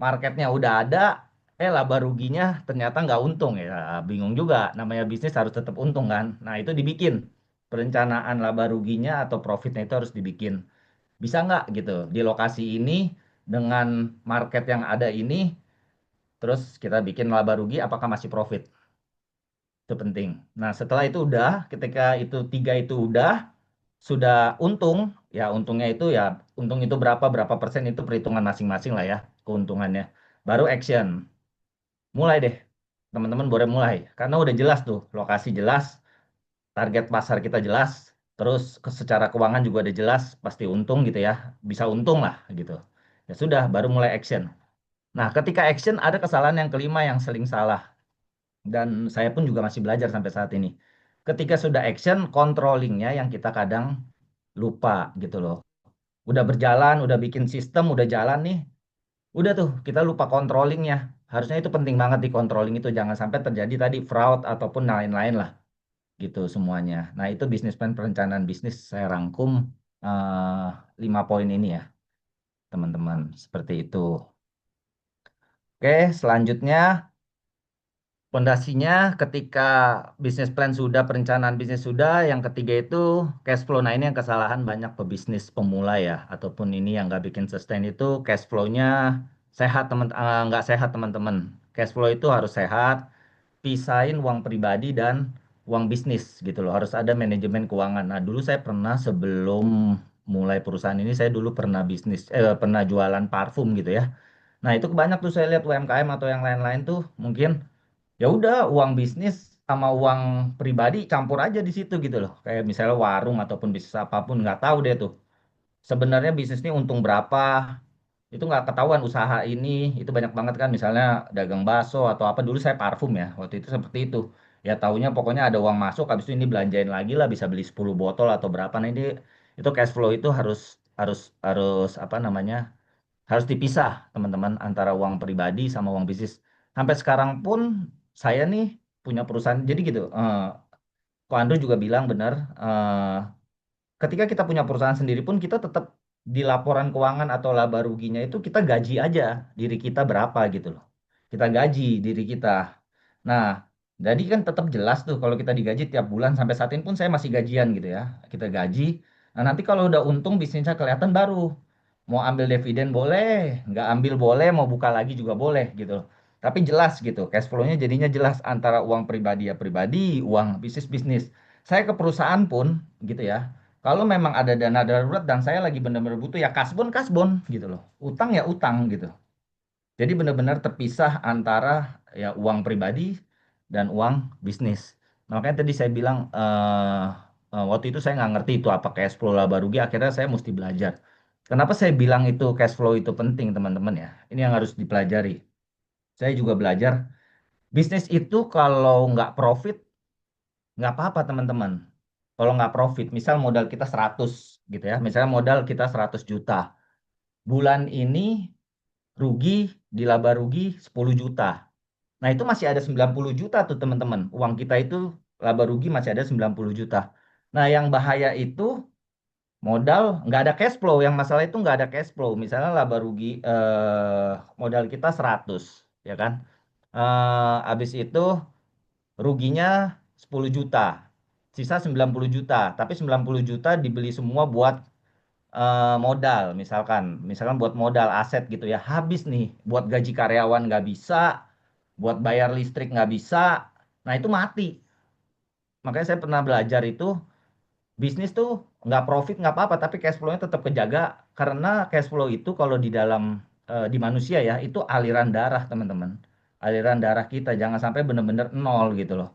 marketnya udah ada, laba ruginya ternyata nggak untung ya. Bingung juga. Namanya bisnis harus tetap untung kan? Nah, itu dibikin. Perencanaan laba ruginya atau profitnya itu harus dibikin. Bisa nggak gitu di lokasi ini dengan market yang ada ini terus kita bikin laba rugi apakah masih profit itu penting. Nah setelah itu udah ketika itu tiga itu udah sudah untung ya untungnya itu ya untung itu berapa berapa persen itu perhitungan masing-masing lah ya keuntungannya baru action mulai deh teman-teman boleh mulai karena udah jelas tuh lokasi jelas target pasar kita jelas terus secara keuangan juga udah jelas pasti untung gitu ya bisa untung lah gitu ya sudah baru mulai action. Nah ketika action ada kesalahan yang kelima yang sering salah dan saya pun juga masih belajar sampai saat ini. Ketika sudah action, controllingnya yang kita kadang lupa gitu loh. Udah berjalan, udah bikin sistem, udah jalan nih, udah tuh kita lupa controllingnya. Harusnya itu penting banget di controlling itu jangan sampai terjadi tadi fraud ataupun lain-lain lah gitu semuanya. Nah itu bisnis plan perencanaan bisnis saya rangkum eh, 5 poin ini ya teman-teman seperti itu. Oke, selanjutnya pondasinya ketika bisnis plan sudah, perencanaan bisnis sudah, yang ketiga itu cash flow. Nah ini yang kesalahan banyak pebisnis pemula ya, ataupun ini yang nggak bikin sustain itu cash flow-nya sehat nggak sehat teman-teman. Cash flow itu harus sehat, pisahin uang pribadi dan uang bisnis gitu loh. Harus ada manajemen keuangan. Nah dulu saya pernah sebelum mulai perusahaan ini, saya dulu pernah pernah jualan parfum gitu ya. Nah itu banyak tuh saya lihat UMKM atau yang lain-lain tuh mungkin ya udah uang bisnis sama uang pribadi campur aja di situ gitu loh kayak misalnya warung ataupun bisnis apapun nggak tahu deh tuh sebenarnya bisnis ini untung berapa itu nggak ketahuan usaha ini itu banyak banget kan misalnya dagang bakso atau apa dulu saya parfum ya waktu itu seperti itu ya taunya pokoknya ada uang masuk habis itu ini belanjain lagi lah bisa beli 10 botol atau berapa nah ini itu cash flow itu harus harus harus apa namanya harus dipisah, teman-teman, antara uang pribadi sama uang bisnis. Sampai sekarang pun saya nih punya perusahaan. Jadi gitu, Ko Andrew juga bilang benar, ketika kita punya perusahaan sendiri pun kita tetap di laporan keuangan atau laba ruginya itu kita gaji aja diri kita berapa gitu loh. Kita gaji diri kita. Nah, jadi kan tetap jelas tuh kalau kita digaji tiap bulan sampai saat ini pun saya masih gajian gitu ya. Kita gaji. Nah, nanti kalau udah untung bisnisnya kelihatan baru. Mau ambil dividen boleh, nggak ambil boleh, mau buka lagi juga boleh gitu. Tapi jelas gitu, cash flow-nya jadinya jelas antara uang pribadi ya pribadi, uang bisnis bisnis. Saya ke perusahaan pun gitu ya. Kalau memang ada dana darurat dan saya lagi benar-benar butuh ya kasbon kasbon gitu loh. Utang ya utang gitu. Jadi benar-benar terpisah antara ya uang pribadi dan uang bisnis. Nah, makanya tadi saya bilang waktu itu saya nggak ngerti itu apa cash flow laba rugi. Akhirnya saya mesti belajar. Kenapa saya bilang itu cash flow itu penting teman-teman ya? Ini yang harus dipelajari. Saya juga belajar bisnis itu kalau nggak profit nggak apa-apa teman-teman. Kalau nggak profit, misal modal kita 100 gitu ya. Misalnya modal kita 100 juta. Bulan ini rugi di laba rugi 10 juta. Nah, itu masih ada 90 juta tuh teman-teman. Uang kita itu laba rugi masih ada 90 juta. Nah, yang bahaya itu modal nggak ada cash flow. Yang masalah itu nggak ada cash flow. Misalnya laba rugi modal kita 100, ya kan? Habis itu ruginya 10 juta. Sisa 90 juta. Tapi 90 juta dibeli semua buat modal misalkan buat modal aset gitu ya habis nih buat gaji karyawan nggak bisa buat bayar listrik nggak bisa nah itu mati makanya saya pernah belajar itu bisnis tuh nggak profit nggak apa-apa tapi cash flow-nya tetap kejaga karena cash flow itu kalau di dalam di manusia ya itu aliran darah teman-teman aliran darah kita jangan sampai benar-benar nol gitu loh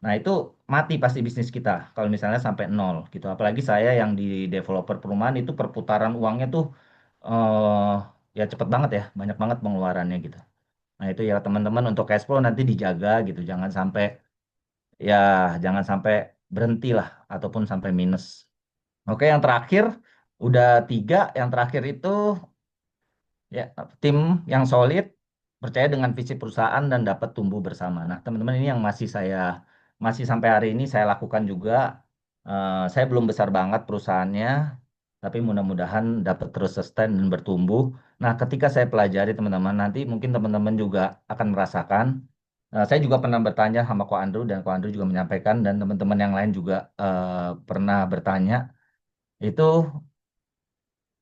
Nah, itu mati pasti bisnis kita kalau misalnya sampai nol gitu. Apalagi saya yang di developer perumahan itu perputaran uangnya tuh eh ya cepet banget ya, banyak banget pengeluarannya gitu. Nah, itu ya teman-teman untuk cash flow nanti dijaga gitu. Ya jangan sampai berhenti lah ataupun sampai minus. Oke, yang terakhir udah tiga. Yang terakhir itu ya, tim yang solid, percaya dengan visi perusahaan dan dapat tumbuh bersama. Nah, teman-teman ini yang masih sampai hari ini saya lakukan juga. Saya belum besar banget perusahaannya, tapi mudah-mudahan dapat terus sustain dan bertumbuh. Nah, ketika saya pelajari teman-teman, nanti mungkin teman-teman juga akan merasakan. Saya juga pernah bertanya sama Ko Andrew dan Ko Andrew juga menyampaikan dan teman-teman yang lain juga pernah bertanya. Itu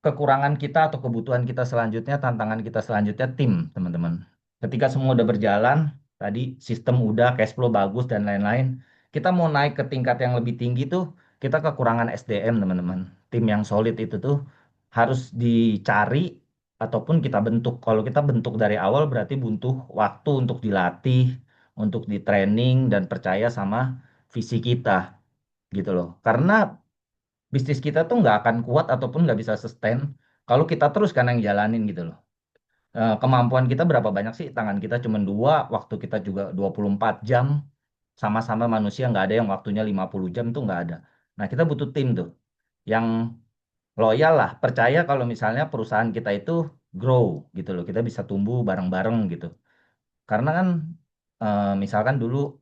kekurangan kita atau kebutuhan kita selanjutnya, tantangan kita selanjutnya tim, teman-teman. Ketika semua udah berjalan, tadi sistem udah, cash flow bagus dan lain-lain, kita mau naik ke tingkat yang lebih tinggi tuh, kita kekurangan SDM, teman-teman. Tim yang solid itu tuh harus dicari ataupun kita bentuk. Kalau kita bentuk dari awal berarti butuh waktu untuk dilatih, untuk di training dan percaya sama visi kita gitu loh. Karena bisnis kita tuh nggak akan kuat ataupun nggak bisa sustain kalau kita terus kan yang jalanin gitu loh. Kemampuan kita berapa banyak sih? Tangan kita cuma dua, waktu kita juga 24 jam, sama-sama manusia nggak ada yang waktunya 50 jam tuh nggak ada. Nah, kita butuh tim tuh yang loyal lah, percaya kalau misalnya perusahaan kita itu grow gitu loh, kita bisa tumbuh bareng-bareng gitu. Karena kan misalkan dulu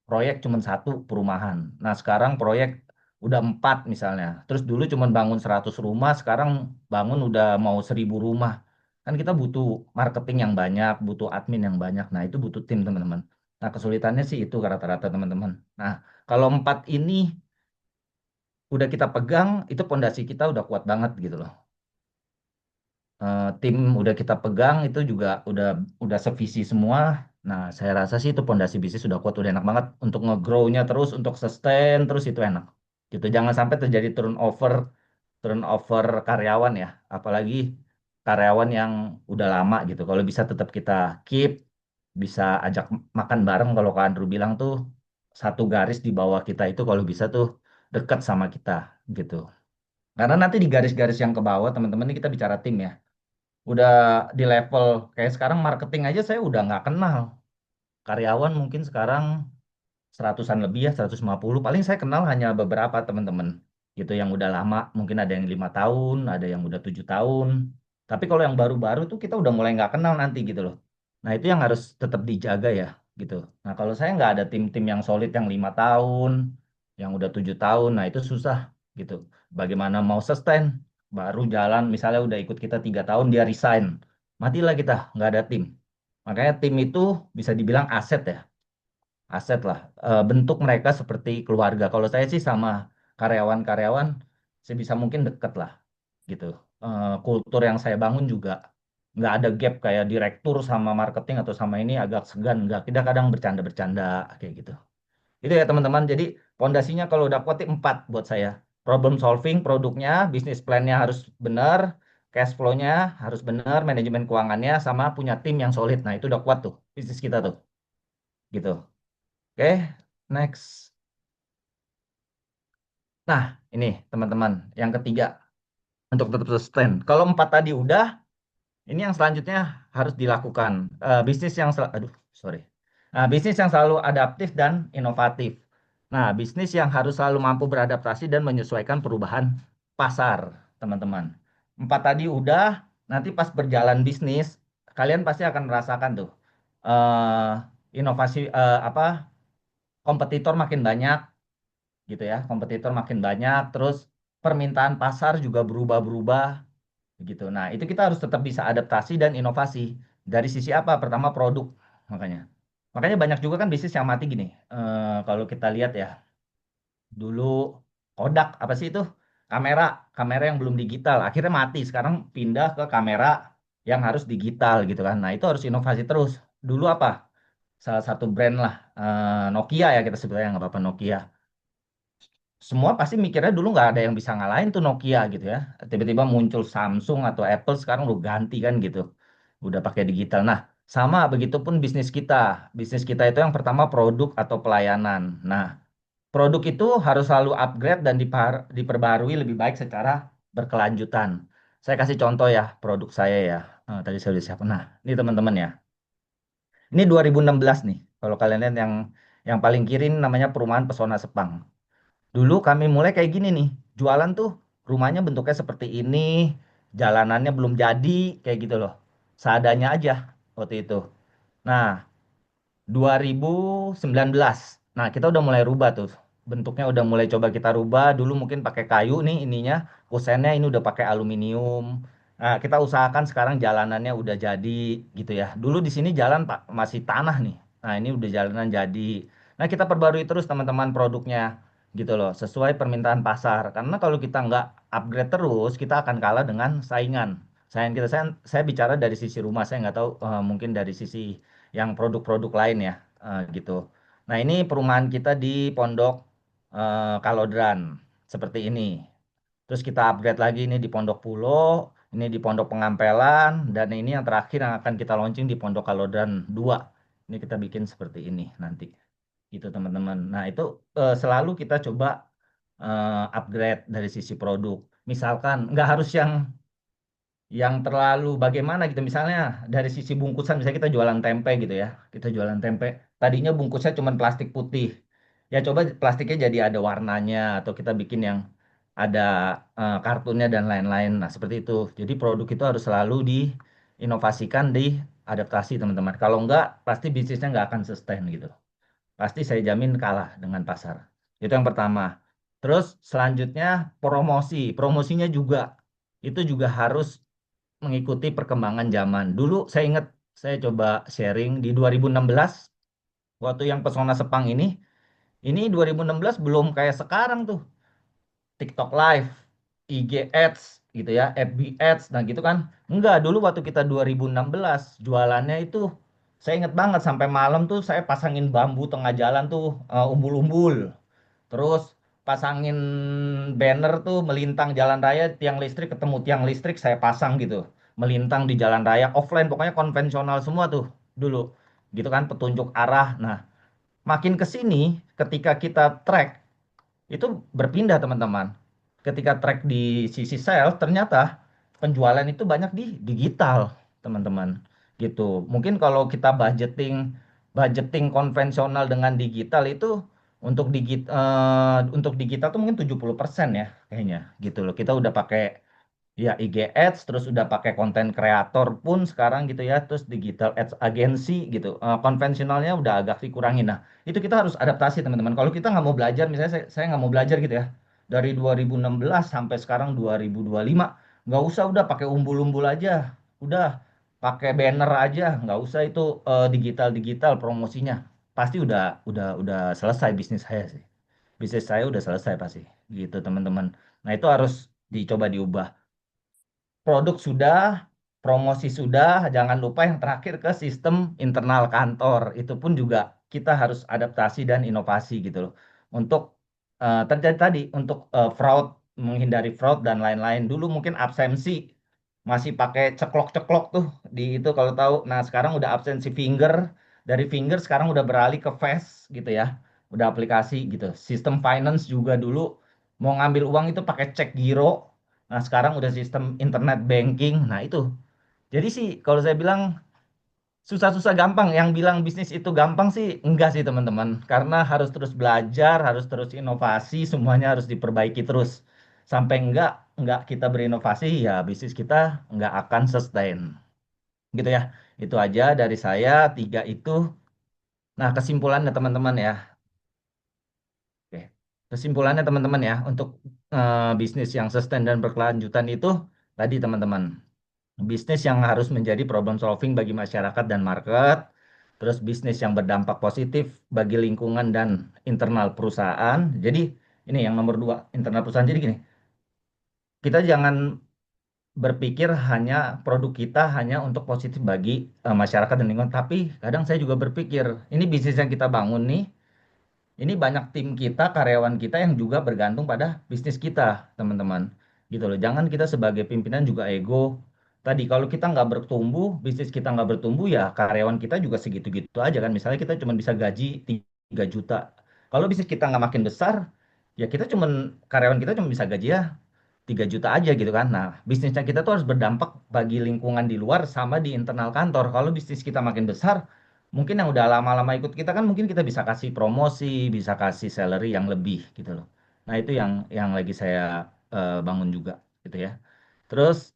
proyek cuma satu perumahan. Nah, sekarang proyek udah empat misalnya. Terus dulu cuma bangun 100 rumah, sekarang bangun udah mau 1.000 rumah. Kan kita butuh marketing yang banyak, butuh admin yang banyak. Nah, itu butuh tim, teman-teman. Nah, kesulitannya sih itu rata-rata, teman-teman. Nah, kalau empat ini udah kita pegang, itu pondasi kita udah kuat banget gitu loh. Tim udah kita pegang itu juga udah sevisi semua. Nah, saya rasa sih itu pondasi bisnis sudah kuat, udah enak banget untuk nge-grow-nya terus, untuk sustain terus itu enak. Gitu. Jangan sampai terjadi turnover karyawan ya, apalagi karyawan yang udah lama gitu. Kalau bisa tetap kita keep, bisa ajak makan bareng kalau Kak Andrew bilang tuh satu garis di bawah kita itu kalau bisa tuh dekat sama kita gitu. Karena nanti di garis-garis yang ke bawah teman-teman ini kita bicara tim ya udah di level kayak sekarang marketing aja saya udah nggak kenal. Karyawan mungkin sekarang seratusan lebih ya, 150. Paling saya kenal hanya beberapa teman-teman gitu yang udah lama. Mungkin ada yang 5 tahun, ada yang udah 7 tahun. Tapi kalau yang baru-baru tuh kita udah mulai nggak kenal nanti gitu loh. Nah itu yang harus tetap dijaga ya gitu. Nah kalau saya nggak ada tim-tim yang solid yang 5 tahun, yang udah 7 tahun, nah itu susah gitu. Bagaimana mau sustain? Baru jalan misalnya udah ikut kita 3 tahun dia resign, matilah kita nggak ada tim. Makanya tim itu bisa dibilang aset ya, aset lah. Bentuk mereka seperti keluarga. Kalau saya sih sama karyawan-karyawan sebisa mungkin deket lah gitu. Kultur yang saya bangun juga nggak ada gap kayak direktur sama marketing atau sama ini agak segan, nggak. Kita kadang bercanda-bercanda kayak gitu. Itu ya teman-teman. Jadi pondasinya kalau udah kuat 4 buat saya. Problem solving, produknya, bisnis plan-nya harus benar, cash flow-nya harus benar, manajemen keuangannya, sama punya tim yang solid. Nah itu udah kuat tuh bisnis kita tuh gitu. Oke, next. Nah, ini teman-teman, yang ketiga untuk tetap sustain. Kalau 4 tadi udah, ini yang selanjutnya harus dilakukan. Aduh, sorry. Nah, bisnis yang selalu adaptif dan inovatif. Nah, bisnis yang harus selalu mampu beradaptasi dan menyesuaikan perubahan pasar, teman-teman. 4 tadi udah, nanti pas berjalan bisnis, kalian pasti akan merasakan tuh eh inovasi apa kompetitor makin banyak gitu ya, kompetitor makin banyak, terus permintaan pasar juga berubah-berubah gitu. Nah, itu kita harus tetap bisa adaptasi dan inovasi. Dari sisi apa? Pertama produk, makanya. Makanya banyak juga kan bisnis yang mati gini. Kalau kita lihat ya, dulu Kodak apa sih itu? Kamera, kamera yang belum digital, akhirnya mati. Sekarang pindah ke kamera yang harus digital gitu kan. Nah, itu harus inovasi terus. Dulu apa? Salah satu brand lah, Nokia ya kita sebutnya nggak apa-apa Nokia, semua pasti mikirnya dulu nggak ada yang bisa ngalahin tuh Nokia gitu ya. Tiba-tiba muncul Samsung atau Apple sekarang udah ganti kan gitu. Udah pakai digital. Nah, Sama, begitupun bisnis kita. Bisnis kita itu yang pertama produk atau pelayanan. Nah, produk itu harus selalu upgrade dan diperbarui lebih baik secara berkelanjutan. Saya kasih contoh ya, produk saya ya. Tadi saya udah siapkan. Nah, ini teman-teman ya. Ini 2016 nih. Kalau kalian lihat yang paling kiri ini namanya Perumahan Pesona Sepang. Dulu kami mulai kayak gini nih. Jualan tuh rumahnya bentuknya seperti ini, jalanannya belum jadi, kayak gitu loh. Seadanya aja waktu itu. Nah, 2019. Nah, kita udah mulai rubah tuh. Bentuknya udah mulai coba kita rubah. Dulu mungkin pakai kayu nih ininya. Kusennya ini udah pakai aluminium. Nah, kita usahakan sekarang jalanannya udah jadi gitu ya. Dulu di sini jalan Pak masih tanah nih. Nah, ini udah jalanan jadi. Nah, kita perbarui terus teman-teman produknya gitu loh, sesuai permintaan pasar. Karena kalau kita nggak upgrade terus, kita akan kalah dengan saingan. Saingan kita, saya bicara dari sisi rumah, saya nggak tahu mungkin dari sisi yang produk-produk lain ya, gitu. Nah, ini perumahan kita di Pondok Kalodran seperti ini. Terus kita upgrade lagi ini di Pondok Pulo, ini di Pondok Pengampelan, dan ini yang terakhir yang akan kita launching di Pondok Kalodran 2. Ini kita bikin seperti ini nanti, gitu teman-teman. Nah, itu selalu kita coba upgrade dari sisi produk. Misalkan nggak harus yang terlalu bagaimana gitu, misalnya dari sisi bungkusan, misalnya kita jualan tempe gitu ya, kita jualan tempe tadinya bungkusnya cuma plastik putih, ya coba plastiknya jadi ada warnanya atau kita bikin yang ada kartunnya dan lain-lain. Nah, seperti itu, jadi produk itu harus selalu diinovasikan, diadaptasi teman-teman. Kalau enggak pasti bisnisnya nggak akan sustain gitu, pasti saya jamin kalah dengan pasar. Itu yang pertama. Terus selanjutnya promosinya juga itu juga harus mengikuti perkembangan zaman. Dulu saya ingat, saya coba sharing di 2016 waktu yang Pesona Sepang ini 2016 belum kayak sekarang tuh. TikTok Live, IG Ads gitu ya, FB Ads, nah gitu kan. Enggak, dulu waktu kita 2016 jualannya itu saya ingat banget sampai malam tuh saya pasangin bambu tengah jalan tuh, umbul-umbul. Terus pasangin banner tuh melintang jalan raya, tiang listrik ketemu tiang listrik saya pasang gitu. Melintang di jalan raya offline, pokoknya konvensional semua tuh dulu. Gitu kan, petunjuk arah. Nah, makin ke sini ketika kita track itu berpindah teman-teman. Ketika track di sisi sales, ternyata penjualan itu banyak di digital, teman-teman. Gitu. Mungkin kalau kita budgeting konvensional dengan digital itu untuk digital tuh mungkin 70% ya kayaknya gitu loh. Kita udah pakai ya IG Ads, terus udah pakai konten kreator pun sekarang gitu ya, terus digital ads agency gitu. Konvensionalnya udah agak dikurangin. Nah, itu kita harus adaptasi teman-teman. Kalau kita nggak mau belajar, misalnya saya nggak mau belajar gitu ya, dari 2016 sampai sekarang 2025, nggak usah udah pakai umbul-umbul aja, udah pakai banner aja, nggak usah itu digital promosinya, pasti udah selesai bisnis saya sih. Bisnis saya udah selesai pasti, gitu teman-teman. Nah, itu harus dicoba diubah. Produk sudah, promosi sudah, jangan lupa yang terakhir ke sistem internal kantor. Itu pun juga kita harus adaptasi dan inovasi gitu loh. Untuk terjadi tadi, untuk menghindari fraud dan lain-lain. Dulu mungkin absensi masih pakai ceklok-ceklok tuh di itu kalau tahu. Nah, sekarang udah absensi finger, dari finger sekarang udah beralih ke face gitu ya. Udah aplikasi gitu. Sistem finance juga dulu mau ngambil uang itu pakai cek giro. Nah, sekarang udah sistem internet banking. Nah, itu. Jadi sih, kalau saya bilang susah-susah gampang. Yang bilang bisnis itu gampang sih, enggak sih teman-teman. Karena harus terus belajar, harus terus inovasi, semuanya harus diperbaiki terus. Sampai enggak kita berinovasi, ya bisnis kita enggak akan sustain. Gitu ya. Itu aja dari saya, tiga itu. Nah, kesimpulannya teman-teman ya. Oke. Kesimpulannya teman-teman ya, untuk bisnis yang sustain dan berkelanjutan itu, tadi teman-teman. Bisnis yang harus menjadi problem solving bagi masyarakat dan market, terus bisnis yang berdampak positif bagi lingkungan dan internal perusahaan. Jadi ini yang nomor dua, internal perusahaan. Jadi gini, kita jangan berpikir hanya produk kita hanya untuk positif bagi masyarakat dan lingkungan, tapi kadang saya juga berpikir, ini bisnis yang kita bangun nih, ini banyak tim kita, karyawan kita yang juga bergantung pada bisnis kita, teman-teman. Gitu loh. Jangan kita sebagai pimpinan juga ego. tadi kalau kita nggak bertumbuh, bisnis kita nggak bertumbuh ya karyawan kita juga segitu-gitu aja kan. Misalnya kita cuma bisa gaji 3 juta. Kalau bisnis kita nggak makin besar, ya kita cuman karyawan kita cuma bisa gaji ya 3 juta aja gitu kan. Nah, bisnisnya kita tuh harus berdampak bagi lingkungan di luar sama di internal kantor. Kalau bisnis kita makin besar, mungkin yang udah lama-lama ikut kita kan mungkin kita bisa kasih promosi, bisa kasih salary yang lebih gitu loh. Nah, itu yang lagi saya bangun juga gitu ya. Terus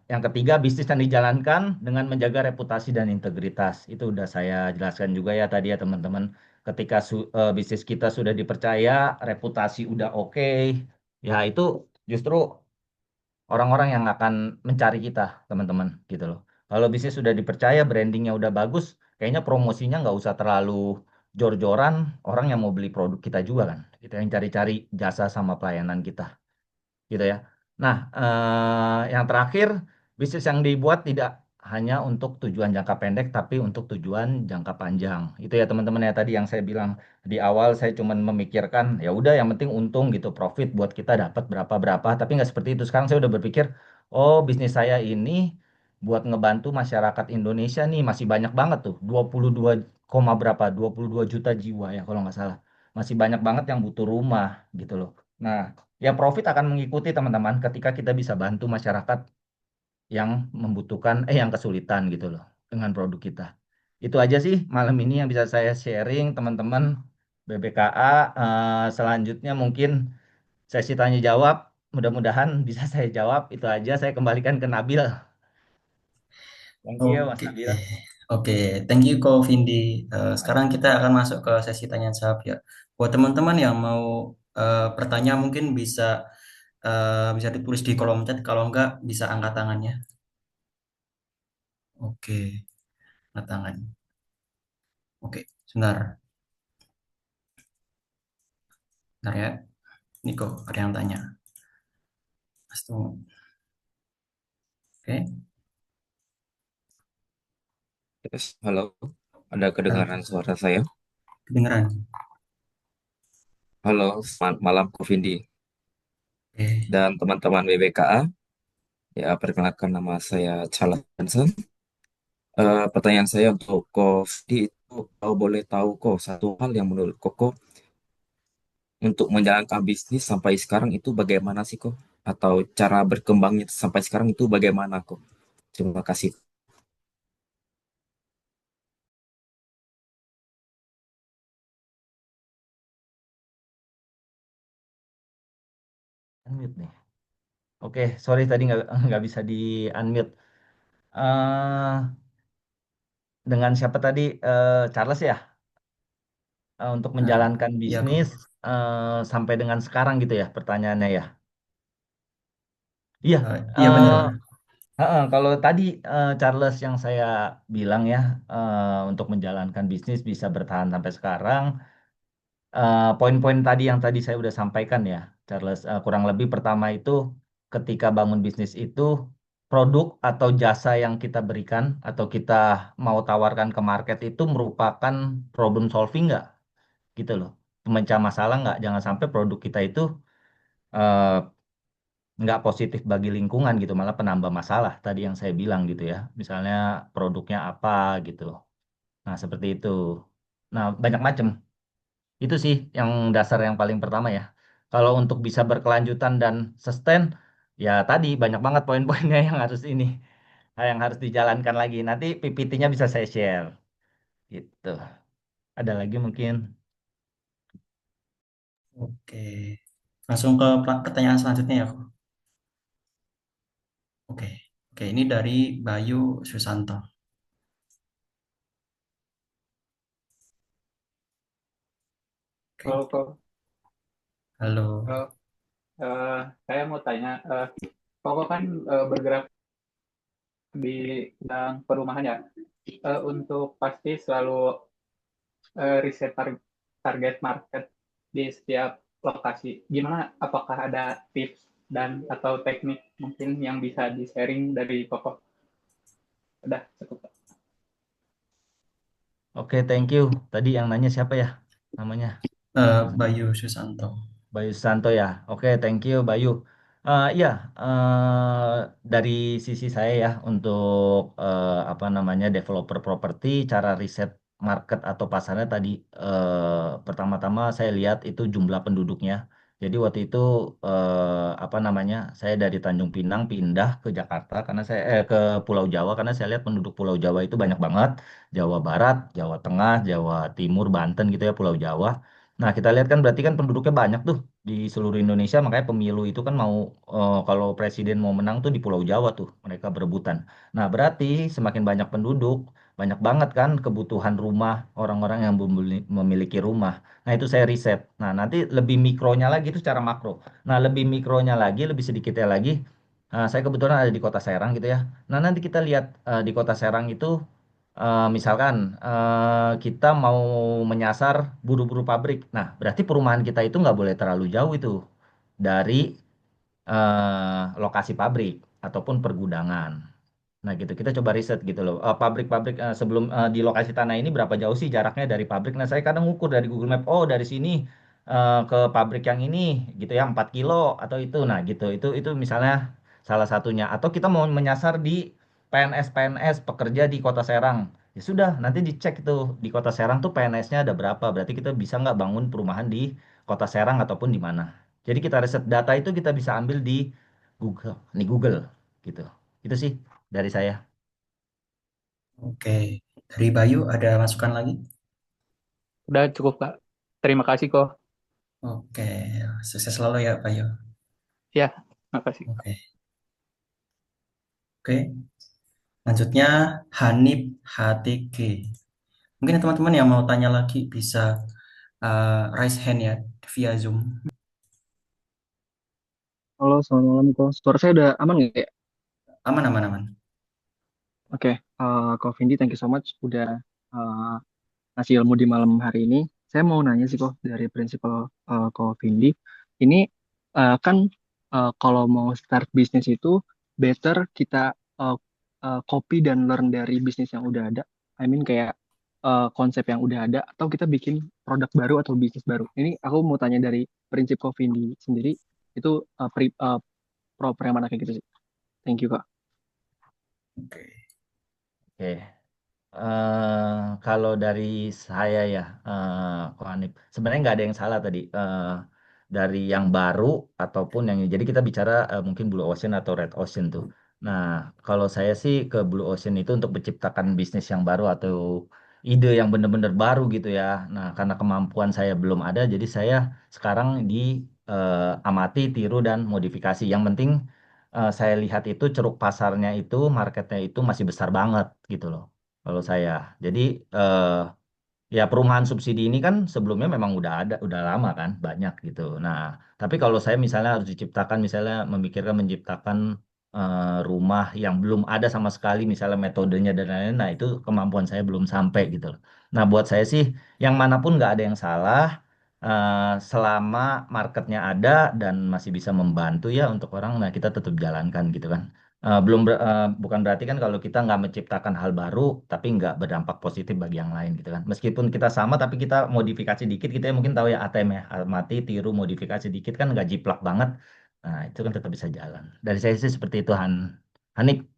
yang ketiga, bisnis yang dijalankan dengan menjaga reputasi dan integritas. Itu udah saya jelaskan juga ya tadi ya teman-teman. Ketika bisnis kita sudah dipercaya, reputasi udah oke, ya itu justru orang-orang yang akan mencari kita, teman-teman, gitu loh. Kalau bisnis sudah dipercaya, brandingnya udah bagus, kayaknya promosinya nggak usah terlalu jor-joran, orang yang mau beli produk kita juga kan. Kita yang cari-cari jasa sama pelayanan kita gitu ya. Nah, yang terakhir, bisnis yang dibuat tidak hanya untuk tujuan jangka pendek, tapi untuk tujuan jangka panjang. Itu ya teman-teman ya tadi yang saya bilang di awal saya cuma memikirkan ya udah yang penting untung gitu, profit buat kita dapat berapa-berapa, tapi nggak seperti itu. Sekarang saya udah berpikir, oh bisnis saya ini buat ngebantu masyarakat Indonesia nih masih banyak banget tuh, 22 koma berapa, 22 juta jiwa ya kalau nggak salah. Masih banyak banget yang butuh rumah gitu loh. Nah, ya profit akan mengikuti teman-teman ketika kita bisa bantu masyarakat yang membutuhkan yang kesulitan gitu loh dengan produk kita. Itu aja sih malam ini yang bisa saya sharing teman-teman BBKA. Selanjutnya mungkin sesi tanya jawab. Mudah-mudahan bisa saya jawab. Itu aja saya kembalikan ke Nabil. Thank you Mas Oke, Nabil. oke, thank you Ko Vindi. Sekarang kita akan masuk ke sesi tanya jawab ya. Buat teman-teman yang mau bertanya mungkin bisa ditulis di kolom chat. Kalau enggak bisa angkat tangannya. Oke, angkat tangan. Oke, sebentar, sebentar ya. Niko, ada yang tanya. Mas tunggu. Oke, Yes, halo. Ada kedengaran halo. suara saya? Kedengeran. Halo, selamat malam Ko Vindi Oke, dan teman-teman BBKA. Ya, perkenalkan nama saya Charles Johnson. Pertanyaan saya untuk Ko Vindi itu, kalau boleh tahu kok satu hal yang menurut Koko untuk menjalankan bisnis sampai sekarang itu bagaimana sih kok? Atau cara berkembangnya sampai sekarang itu bagaimana kok? Terima kasih. Unmute nih. Oke, sorry tadi nggak nggak bisa di unmute. eh dengan siapa tadi? Charles ya? Untuk nah, menjalankan iya Ko. bisnis sampai dengan sekarang gitu ya pertanyaannya ya. Iya, Iya benar. eh, kalau tadi Charles yang saya bilang ya untuk menjalankan bisnis bisa bertahan sampai sekarang, poin-poin tadi yang tadi saya udah sampaikan ya, Charles. Kurang lebih pertama itu ketika bangun bisnis itu produk atau jasa yang kita berikan atau kita mau tawarkan ke market itu merupakan problem solving nggak gitu loh, pemecah masalah nggak, jangan sampai produk kita itu eh, nggak positif bagi lingkungan gitu, malah penambah masalah tadi yang saya bilang gitu ya, misalnya produknya apa gitu. Nah seperti itu. Nah banyak macam itu sih yang dasar yang paling pertama ya. Kalau untuk bisa berkelanjutan dan sustain, ya tadi banyak banget poin-poinnya yang harus ini, yang harus dijalankan lagi. Nanti PPT-nya bisa saya share gitu. Ada lagi mungkin. Oke, langsung ke pertanyaan selanjutnya ya Ko. Oke, oke, ini dari Bayu Susanto. Oke, Kalau kok halo. eh, saya mau tanya, Koko kan bergerak di bidang perumahan ya. Untuk pasti selalu riset target market di setiap lokasi. Gimana? Apakah ada tips dan atau teknik mungkin yang bisa di-sharing dari Koko? Udah cukup. Oke, thank you. Tadi yang nanya siapa ya namanya? Bayu Susanto. Bayu Santo ya. Oke, thank you Bayu. Iya, dari sisi saya ya untuk apa namanya developer properti, cara riset market atau pasarnya tadi pertama-tama saya lihat itu jumlah penduduknya. Jadi waktu itu apa namanya saya dari Tanjung Pinang pindah ke Jakarta karena saya ke Pulau Jawa karena saya lihat penduduk Pulau Jawa itu banyak banget. Jawa Barat, Jawa Tengah, Jawa Timur, Banten gitu ya Pulau Jawa. Nah, kita lihat kan berarti kan penduduknya banyak tuh di seluruh Indonesia, makanya pemilu itu kan mau kalau presiden mau menang tuh di Pulau Jawa tuh mereka berebutan. Nah, berarti semakin banyak penduduk, banyak banget kan kebutuhan rumah orang-orang yang memiliki rumah. Nah, itu saya riset. Nah, nanti lebih mikronya lagi itu secara makro. Nah, lebih mikronya lagi, lebih sedikitnya lagi. Saya kebetulan ada di Kota Serang gitu ya. Nah, nanti kita lihat di Kota Serang itu misalkan kita mau menyasar buru-buru pabrik. Nah, berarti perumahan kita itu nggak boleh terlalu jauh itu dari lokasi pabrik ataupun pergudangan. Nah gitu, kita coba riset gitu loh. Pabrik-pabrik sebelum di lokasi tanah ini berapa jauh sih jaraknya dari pabrik. Nah saya kadang ngukur dari Google Map, oh dari sini ke pabrik yang ini gitu ya 4 kilo atau itu. Nah gitu, itu misalnya salah satunya. Atau kita mau menyasar di PNS-PNS pekerja di Kota Serang. Ya sudah, nanti dicek itu di Kota Serang tuh PNS-nya ada berapa. Berarti kita bisa nggak bangun perumahan di Kota Serang ataupun di mana. Jadi kita riset data itu kita bisa ambil di Google gitu. Itu sih dari saya. Oke, dari Bayu ada masukan lagi? Udah cukup, Kak. Terima kasih kok. Oke, sukses selalu ya Bayu. Ya, makasih. Oke, oke. Lanjutnya Hanif HTG. Mungkin teman-teman yang mau tanya lagi bisa raise hand ya via Zoom. Halo, selamat malam kok. Suara saya udah aman nggak ya? Aman, aman, aman. Oke, Kak Vindi, thank you so much udah uh, ngasih ilmu di malam hari ini. Saya mau nanya sih kok dari prinsipal Kak Vindi. Ini kan kalau mau start bisnis itu better kita uh, copy dan learn dari bisnis yang udah ada. I mean kayak konsep yang udah ada atau kita bikin produk baru atau bisnis baru. Ini aku mau tanya dari prinsip Kak Vindi sendiri itu proper yang mana kayak gitu sih. Thank you Kak. Oke. Oke. Kalau dari saya ya, Ko Hanif, sebenarnya nggak ada yang salah tadi. Dari yang baru ataupun yang jadi kita bicara mungkin Blue Ocean atau Red Ocean tuh. Nah, kalau saya sih ke Blue Ocean itu untuk menciptakan bisnis yang baru atau ide yang benar-benar baru gitu ya. Nah, karena kemampuan saya belum ada, jadi saya sekarang di amati, tiru dan modifikasi. Yang penting saya lihat itu ceruk pasarnya itu, marketnya itu masih besar banget gitu loh kalau saya. Jadi ya perumahan subsidi ini kan sebelumnya memang udah ada, udah lama kan, banyak gitu. Nah, tapi kalau saya misalnya harus diciptakan, misalnya memikirkan menciptakan rumah yang belum ada sama sekali, misalnya metodenya dan lain-lain, nah itu kemampuan saya belum sampai gitu loh. Nah, buat saya sih, yang manapun nggak ada yang salah, selama marketnya ada dan masih bisa membantu ya untuk orang, nah kita tetap jalankan gitu kan. Bukan berarti kan kalau kita nggak menciptakan hal baru, tapi nggak berdampak positif bagi yang lain gitu kan. Meskipun kita sama, tapi kita modifikasi dikit, kita mungkin tahu ya ATM ya, mati, tiru, modifikasi dikit kan nggak jiplak banget. Nah itu kan tetap bisa jalan. Dari saya sih seperti itu Hanif.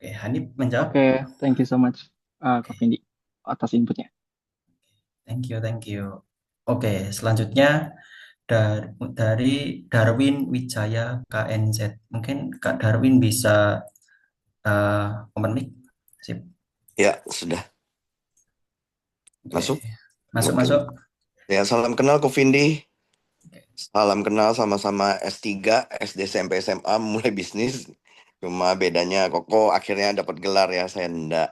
Oke, Hanif menjawab. Oke, thank you so much, Oke, Kak Vindi, atas inputnya. thank you, thank you. Oke, selanjutnya dari Darwin Wijaya KNZ. Mungkin Kak Darwin bisa open mic. Sip. Ya, sudah Oke, masuk. masuk, Mungkin. masuk. Ya, salam kenal Ko Vindi. Oke. Salam kenal sama-sama S3, SD, SMP, SMA, mulai bisnis. Cuma bedanya Koko akhirnya dapat gelar ya, saya enggak.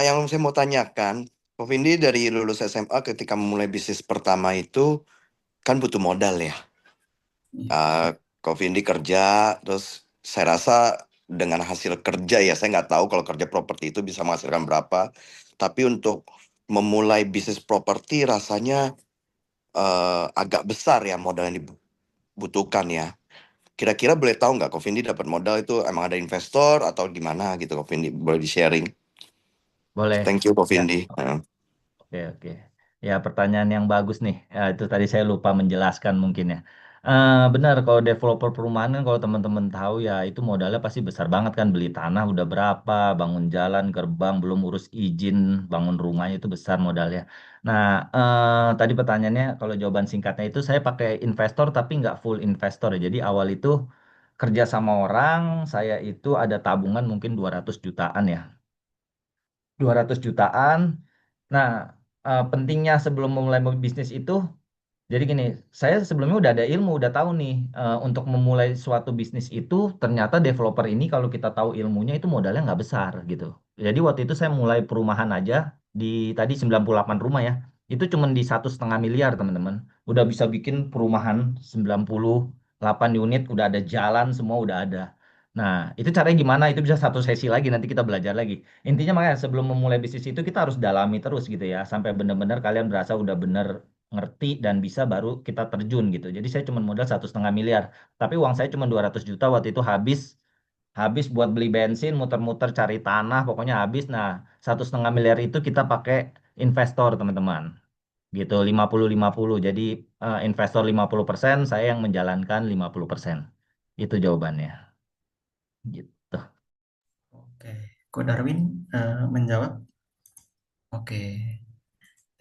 Yang saya mau tanyakan, Ko Vindi dari lulus SMA ketika memulai bisnis pertama itu kan butuh modal ya. Iya. Ko Vindi kerja, terus saya rasa dengan hasil kerja ya, saya nggak tahu kalau kerja properti itu bisa menghasilkan berapa. Tapi untuk memulai bisnis properti rasanya agak besar ya modal yang dibutuhkan ya. Kira-kira boleh tahu nggak Ko Vindi dapat modal itu emang ada investor atau gimana gitu Ko Vindi? Boleh di-sharing. Boleh. Thank you Ko Ya, Vindi. oke, oke. Ya, pertanyaan yang bagus nih. Ya, itu tadi saya lupa menjelaskan mungkin ya. Benar, kalau developer perumahan kan kalau teman-teman tahu ya itu modalnya pasti besar banget kan. Beli tanah udah berapa, bangun jalan, gerbang, belum urus izin, bangun rumahnya itu besar modalnya. Nah, tadi pertanyaannya kalau jawaban singkatnya itu saya pakai investor tapi nggak full investor ya. Jadi awal itu kerja sama orang, saya itu ada tabungan mungkin 200 jutaan ya. 200 jutaan. Nah, pentingnya sebelum memulai bisnis itu, jadi gini, saya sebelumnya udah ada ilmu, udah tahu nih, untuk memulai suatu bisnis itu, ternyata developer ini kalau kita tahu ilmunya itu modalnya nggak besar gitu. Jadi waktu itu saya mulai perumahan aja di tadi 98 rumah ya, itu cuma di 1,5 miliar teman-teman. Udah bisa bikin perumahan 98 unit, udah ada jalan, semua udah ada. Nah, itu caranya gimana? Itu bisa satu sesi lagi, nanti kita belajar lagi. Intinya makanya sebelum memulai bisnis itu kita harus dalami terus gitu ya, sampai benar-benar kalian berasa udah bener ngerti dan bisa baru kita terjun gitu. Jadi saya cuma modal 1,5 miliar. Tapi uang saya cuma 200 juta waktu itu habis habis buat beli bensin, muter-muter cari tanah, pokoknya habis. Nah, 1,5 miliar itu kita pakai investor teman-teman. Gitu, 50-50. Jadi investor 50%, saya yang menjalankan 50%. Itu jawabannya. Gitu. Oke, Ko Darwin menjawab. Oke,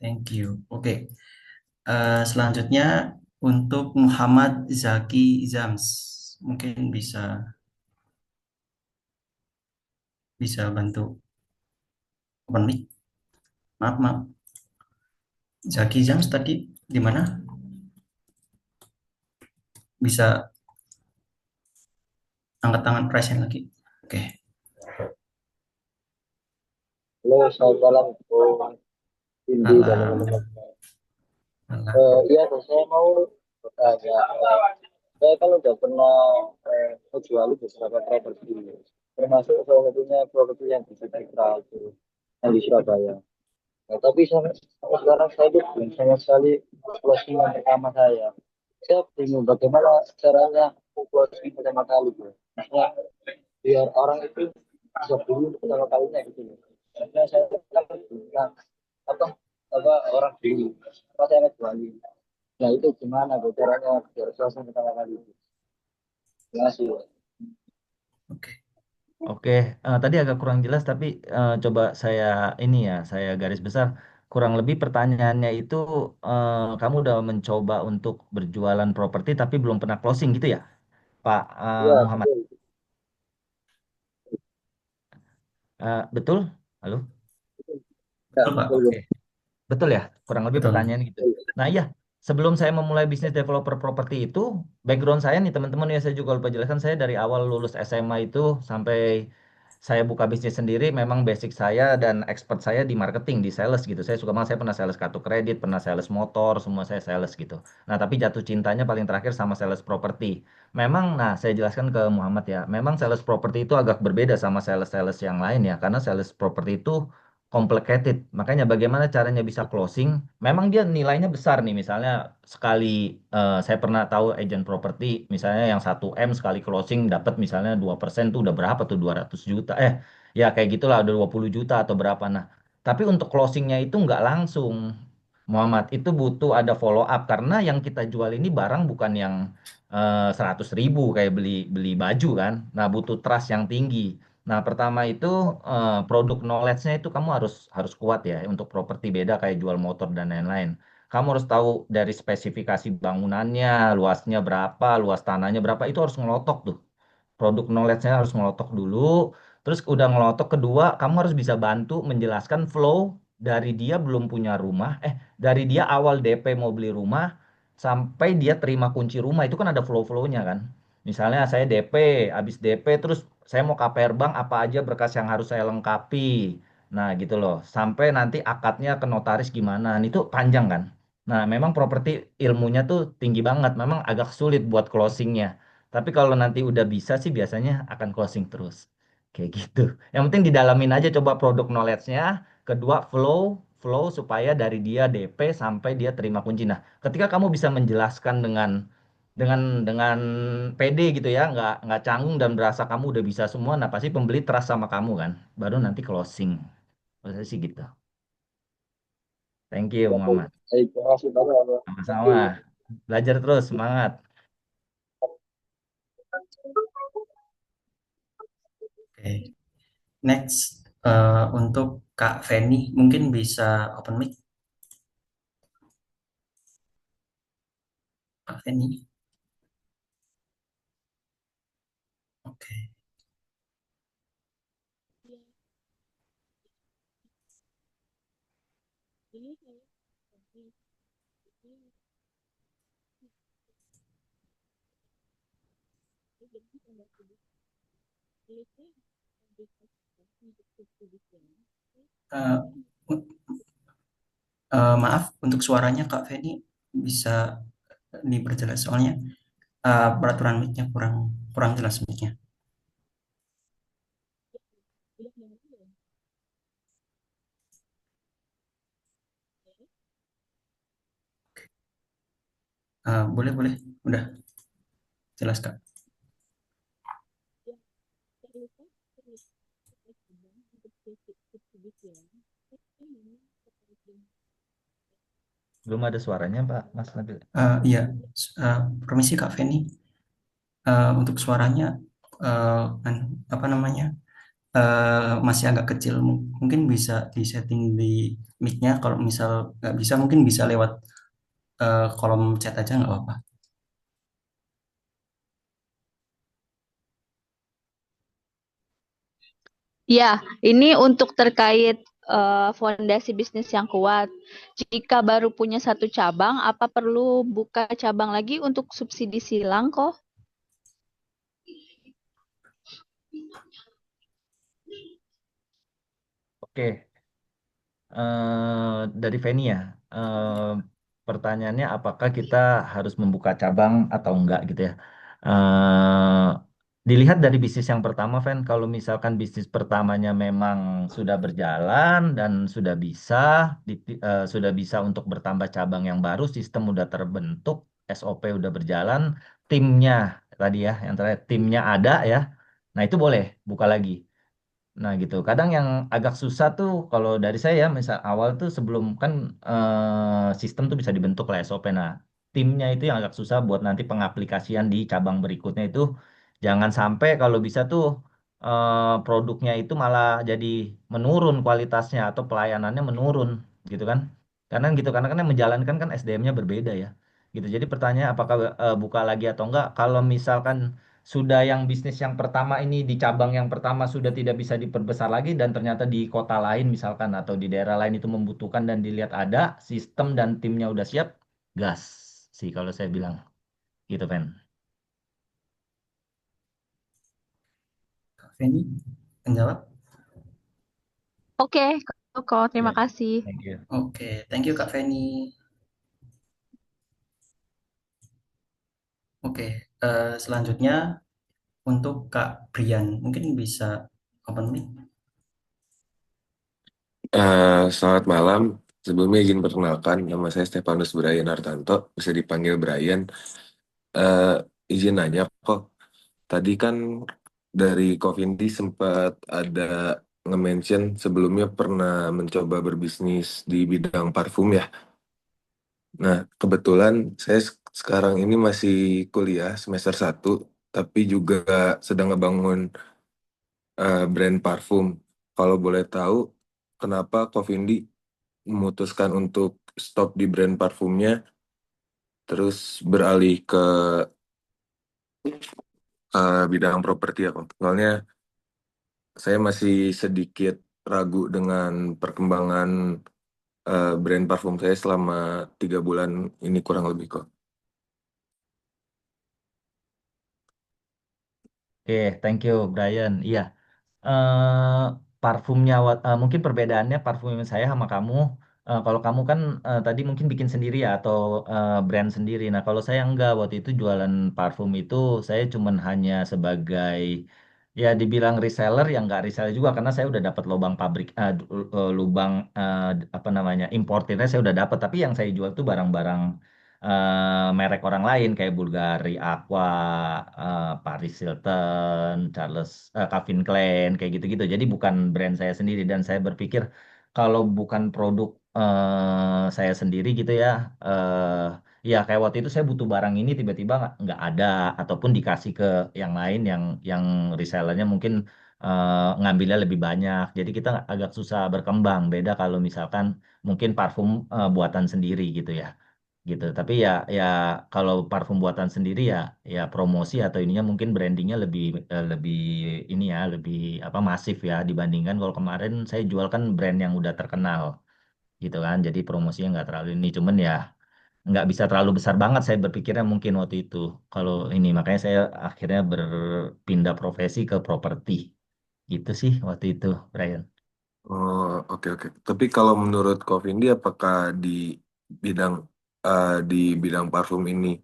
thank you. Oke, selanjutnya untuk Muhammad Zaki Zams, mungkin bisa bisa bantu open mic. Maaf, maaf. Zaki Zams tadi di mana? Bisa angkat tangan present lagi. Oke. Halo, selamat malam, Bung Indi dan Malam. teman-teman. Malam. Iya, saya mau bertanya. Saya kan udah pernah menjual beberapa properti, termasuk salah satunya properti yang di Jakarta itu, yang di Surabaya. Nah, tapi sampai sekarang saya itu belum sama sekali closing yang pertama saya. Saya bingung bagaimana caranya closing pertama kali, bro. Maksudnya biar orang itu bisa beli untuk pertama kalinya gitu loh. Maksudnya saya kan bukan apa apa orang beli, apa saya ngejualin. Nah itu gimana bro, caranya biar closing pertama kali itu. Terima kasih. Oke. Oke, tadi agak kurang jelas tapi coba saya ini ya, saya garis besar. Kurang lebih pertanyaannya itu kamu udah mencoba untuk berjualan properti tapi belum pernah closing gitu ya, Pak Iya Muhammad? betul. Betul? Halo? Ya, Betul, Pak. betul, Oke. betul. Betul ya, kurang lebih Betul. pertanyaan gitu. Nah iya, sebelum saya memulai bisnis developer properti itu, background saya nih teman-teman ya saya juga lupa jelaskan, saya dari awal lulus SMA itu sampai saya buka bisnis sendiri, memang basic saya dan expert saya di marketing, di sales gitu. Saya suka banget, saya pernah sales kartu kredit, pernah sales motor, semua saya sales gitu. Nah tapi jatuh cintanya paling terakhir sama sales properti. Memang, nah saya jelaskan ke Muhammad ya, memang sales properti itu agak berbeda sama sales-sales yang lain ya, karena sales properti itu complicated. Makanya bagaimana caranya bisa closing? Memang dia nilainya besar nih. Misalnya sekali saya pernah tahu agent properti, misalnya yang 1 M sekali closing dapat misalnya 2% tuh udah berapa tuh 200 juta. Ya kayak gitulah udah 20 juta atau berapa. Nah, tapi untuk closingnya itu nggak langsung. Muhammad itu butuh ada follow up karena yang kita jual ini barang bukan yang 100 ribu kayak beli beli baju kan. Nah, butuh trust yang tinggi. Nah, pertama itu produk knowledge-nya itu kamu harus harus kuat ya untuk properti beda kayak jual motor dan lain-lain. Kamu harus tahu dari spesifikasi bangunannya, luasnya berapa, luas tanahnya berapa, itu harus ngelotok tuh. Produk knowledge-nya harus ngelotok dulu. Terus udah ngelotok kedua, kamu harus bisa bantu menjelaskan flow dari dia belum punya rumah, dari dia awal DP mau beli rumah sampai dia terima kunci rumah itu kan ada flow-flownya kan. Misalnya saya DP, habis DP terus saya mau KPR bank apa aja berkas yang harus saya lengkapi. Nah gitu loh, sampai nanti akadnya ke notaris gimana, nah, itu panjang kan. Nah memang properti ilmunya tuh tinggi banget, memang agak sulit buat closingnya. Tapi kalau nanti udah bisa sih biasanya akan closing terus. Kayak gitu. Yang penting didalamin aja coba produk knowledge-nya. Kedua flow, flow supaya dari dia DP sampai dia terima kunci. Nah, ketika kamu bisa menjelaskan dengan PD gitu ya, nggak canggung dan berasa kamu udah bisa semua, nah pasti pembeli trust sama kamu kan. Baru nanti closing. Maksudnya sih gitu. Thank you, Muhammad. Baik, terima kasih banyak. Thank Sama-sama. you. Belajar terus, semangat. Oke, next untuk Kak Feni mungkin bisa open mic, Kak Feni. Oke. Eh, maaf untuk suaranya Kak Feni bisa diperjelas soalnya peraturan mic-nya kurang kurang jelas mic-nya. Boleh boleh, udah jelas Kak. Belum ada suaranya, Pak, Mas Nabil. Iya, permisi Kak Feni. Untuk suaranya apa namanya masih agak kecil. Mungkin bisa disetting di mic-nya. Kalau misal nggak bisa, mungkin bisa lewat kolom chat aja nggak apa-apa. Ya, ini untuk terkait fondasi bisnis yang kuat. Jika baru punya satu cabang, apa perlu buka cabang lagi untuk subsidi silang kok? Oke, dari Feni ya. Pertanyaannya apakah kita harus membuka cabang atau enggak gitu ya. Eh, Dilihat dari bisnis yang pertama, Fen, kalau misalkan bisnis pertamanya memang sudah berjalan dan sudah bisa untuk bertambah cabang yang baru, sistem udah terbentuk, SOP udah berjalan, timnya tadi ya, yang terakhir timnya ada ya. Nah, itu boleh buka lagi. Nah gitu. Kadang yang agak susah tuh kalau dari saya ya, misal awal tuh sebelum kan sistem tuh bisa dibentuk lah SOP. Nah timnya itu yang agak susah buat nanti pengaplikasian di cabang berikutnya itu jangan sampai kalau bisa tuh produknya itu malah jadi menurun kualitasnya atau pelayanannya menurun gitu kan. Karena kan yang menjalankan kan SDM-nya berbeda ya. Gitu. Jadi pertanyaan apakah buka lagi atau enggak? Kalau misalkan sudah yang bisnis yang pertama ini di cabang yang pertama sudah tidak bisa diperbesar lagi dan ternyata di kota lain misalkan atau di daerah lain itu membutuhkan dan dilihat ada sistem dan timnya udah siap, gas sih kalau saya bilang gitu Pen. Kak Feni menjawab. Oke, Koko, Ya, terima kasih. thank you. Oke, thank you Kak Feni. Oke, selanjutnya untuk Kak Brian mungkin bisa open mic. Selamat malam. Sebelumnya izin perkenalkan, nama saya Stefanus Brian Artanto, bisa dipanggil Brian. Eh, izin nanya kok, tadi kan dari Covindi sempat ada nge-mention sebelumnya pernah mencoba berbisnis di bidang parfum ya. Nah, kebetulan saya sekarang ini masih kuliah semester 1, tapi juga sedang ngebangun brand parfum. Kalau boleh tahu, kenapa Covindi memutuskan untuk stop di brand parfumnya, terus beralih ke bidang properti ya, Kak. Soalnya saya masih sedikit ragu dengan perkembangan brand parfum saya selama 3 bulan ini kurang lebih kok. Oke, thank you Brian. Iya, eh parfumnya mungkin perbedaannya parfum saya sama kamu kalau kamu kan tadi mungkin bikin sendiri ya atau brand sendiri. Nah kalau saya enggak waktu itu jualan parfum itu saya cuman hanya sebagai ya dibilang reseller yang enggak reseller juga karena saya udah dapat lubang pabrik lubang apa namanya importirnya saya udah dapat tapi yang saya jual tuh barang-barang merek orang lain kayak Bulgari, Aqua, Paris Hilton, Calvin Klein kayak gitu-gitu. Jadi bukan brand saya sendiri dan saya berpikir kalau bukan produk saya sendiri gitu ya, ya kayak waktu itu saya butuh barang ini tiba-tiba nggak ada ataupun dikasih ke yang lain yang resellernya mungkin ngambilnya lebih banyak. Jadi kita agak susah berkembang. Beda kalau misalkan mungkin parfum buatan sendiri gitu ya. Gitu. Tapi ya kalau parfum buatan sendiri ya promosi atau ininya mungkin brandingnya lebih ini ya lebih apa masif ya dibandingkan kalau kemarin saya jual kan brand yang udah terkenal gitu kan. Jadi promosinya nggak terlalu ini. Cuman ya nggak bisa terlalu besar banget saya berpikirnya mungkin waktu itu. Kalau ini makanya saya akhirnya berpindah profesi ke properti. Gitu sih waktu itu, Brian. Oh, oke oke. Tapi kalau menurut Ko Vindi, apakah bidang di bidang parfum ini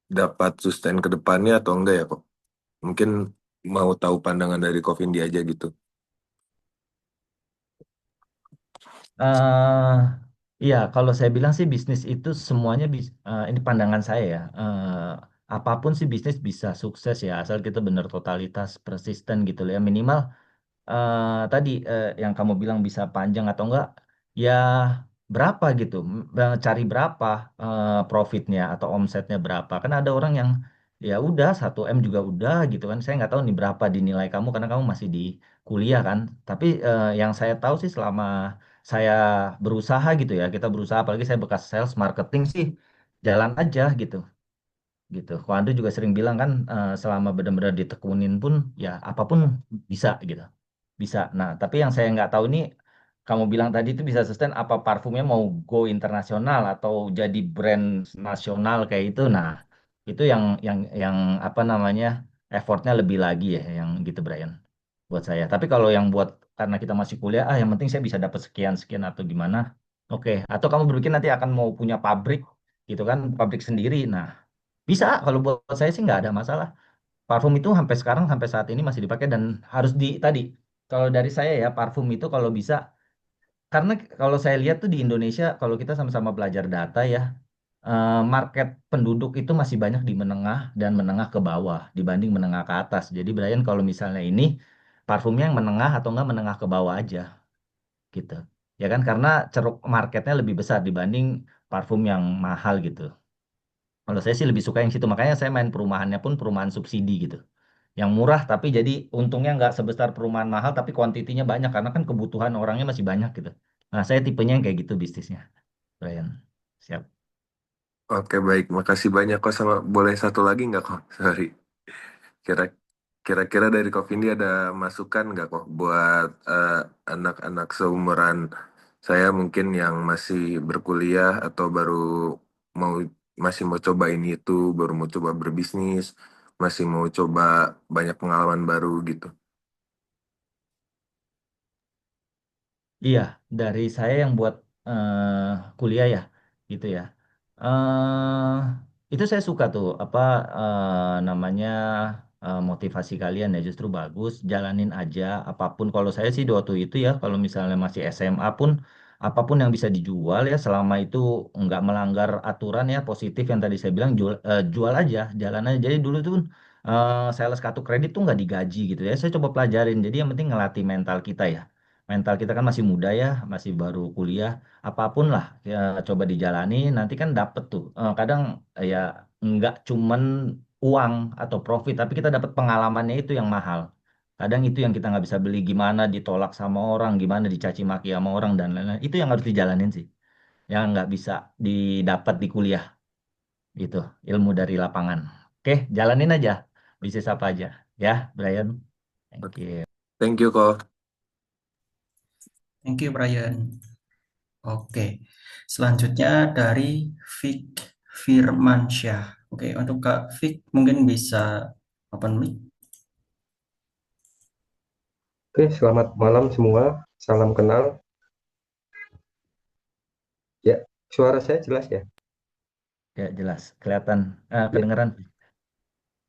dapat sustain ke depannya atau enggak ya kok? Mungkin mau tahu pandangan dari Ko Vindi aja gitu. eh Iya, kalau saya bilang sih bisnis itu semuanya ini pandangan saya ya. Apapun sih bisnis bisa sukses ya, asal kita benar totalitas persisten gitu loh ya. Minimal tadi yang kamu bilang bisa panjang atau enggak, ya berapa gitu, cari berapa profitnya atau omsetnya berapa. Kan ada orang yang ya udah 1 M juga udah gitu kan. Saya nggak tahu nih berapa dinilai kamu karena kamu masih di kuliah kan. Tapi yang saya tahu sih selama saya berusaha gitu ya, kita berusaha apalagi saya bekas sales marketing sih jalan aja gitu gitu. Ko Andrew juga sering bilang kan selama benar-benar ditekunin pun ya apapun bisa gitu. Bisa. Nah, tapi yang saya nggak tahu ini kamu bilang tadi itu bisa sustain apa parfumnya mau go internasional atau jadi brand nasional kayak itu. Nah, itu yang apa namanya effortnya lebih lagi ya yang gitu Brian buat saya. Tapi kalau yang buat karena kita masih kuliah, yang penting saya bisa dapat sekian sekian atau gimana. Oke. Atau kamu berpikir nanti akan mau punya pabrik gitu kan, pabrik sendiri. Nah, bisa, kalau buat saya sih nggak ada masalah. Parfum itu sampai sekarang, sampai saat ini masih dipakai dan harus tadi, kalau dari saya ya, parfum itu kalau bisa, karena kalau saya lihat tuh di Indonesia, kalau kita sama-sama belajar data ya, market penduduk itu masih banyak di menengah dan menengah ke bawah dibanding menengah ke atas. Jadi Brian kalau misalnya ini, parfumnya yang menengah atau enggak menengah ke bawah aja gitu. Ya kan, karena ceruk marketnya lebih besar dibanding parfum yang mahal gitu. Kalau saya sih lebih suka yang situ, makanya saya main perumahannya pun perumahan subsidi gitu. Yang murah tapi jadi untungnya nggak sebesar perumahan mahal tapi kuantitinya banyak karena kan kebutuhan orangnya masih banyak gitu. Nah, saya tipenya yang kayak gitu bisnisnya, Brian. Siap. Oke baik, makasih banyak kok sama boleh satu lagi nggak kok? Sorry. Kira kira-kira dari Ko Vindi ada masukan nggak kok buat anak-anak seumuran saya mungkin yang masih berkuliah atau mau masih mau coba ini itu, baru mau coba berbisnis, masih mau coba banyak pengalaman baru gitu. Iya, dari saya yang buat kuliah ya, gitu ya. eh itu saya suka tuh apa namanya motivasi kalian ya justru bagus, jalanin aja apapun. Kalau saya sih di waktu itu ya, kalau misalnya masih SMA pun apapun yang bisa dijual ya selama itu nggak melanggar aturan ya positif yang tadi saya bilang jual aja, jalan aja. Jadi dulu tuh sales kartu kredit tuh nggak digaji gitu ya. Saya coba pelajarin. Jadi yang penting ngelatih mental kita ya, mental kita kan masih muda ya, masih baru kuliah, apapun lah ya coba dijalani, nanti kan dapet tuh. Kadang ya nggak cuman uang atau profit, tapi kita dapat pengalamannya itu yang mahal. Kadang itu yang kita nggak bisa beli, gimana ditolak sama orang, gimana dicaci maki sama orang dan lain-lain. Itu yang harus dijalanin sih, yang nggak bisa didapat di kuliah itu ilmu dari lapangan. Oke, jalanin aja bisnis apa aja ya, Brian. Thank Oke. you. Thank you kok. Thank you, Brian. Oke, selanjutnya dari Vic Firmansyah. Oke, untuk Kak Vic mungkin bisa open mic. Oke, selamat malam semua. Salam kenal. Ya, suara saya jelas ya? Ya jelas, kelihatan, Ya, kedengeran.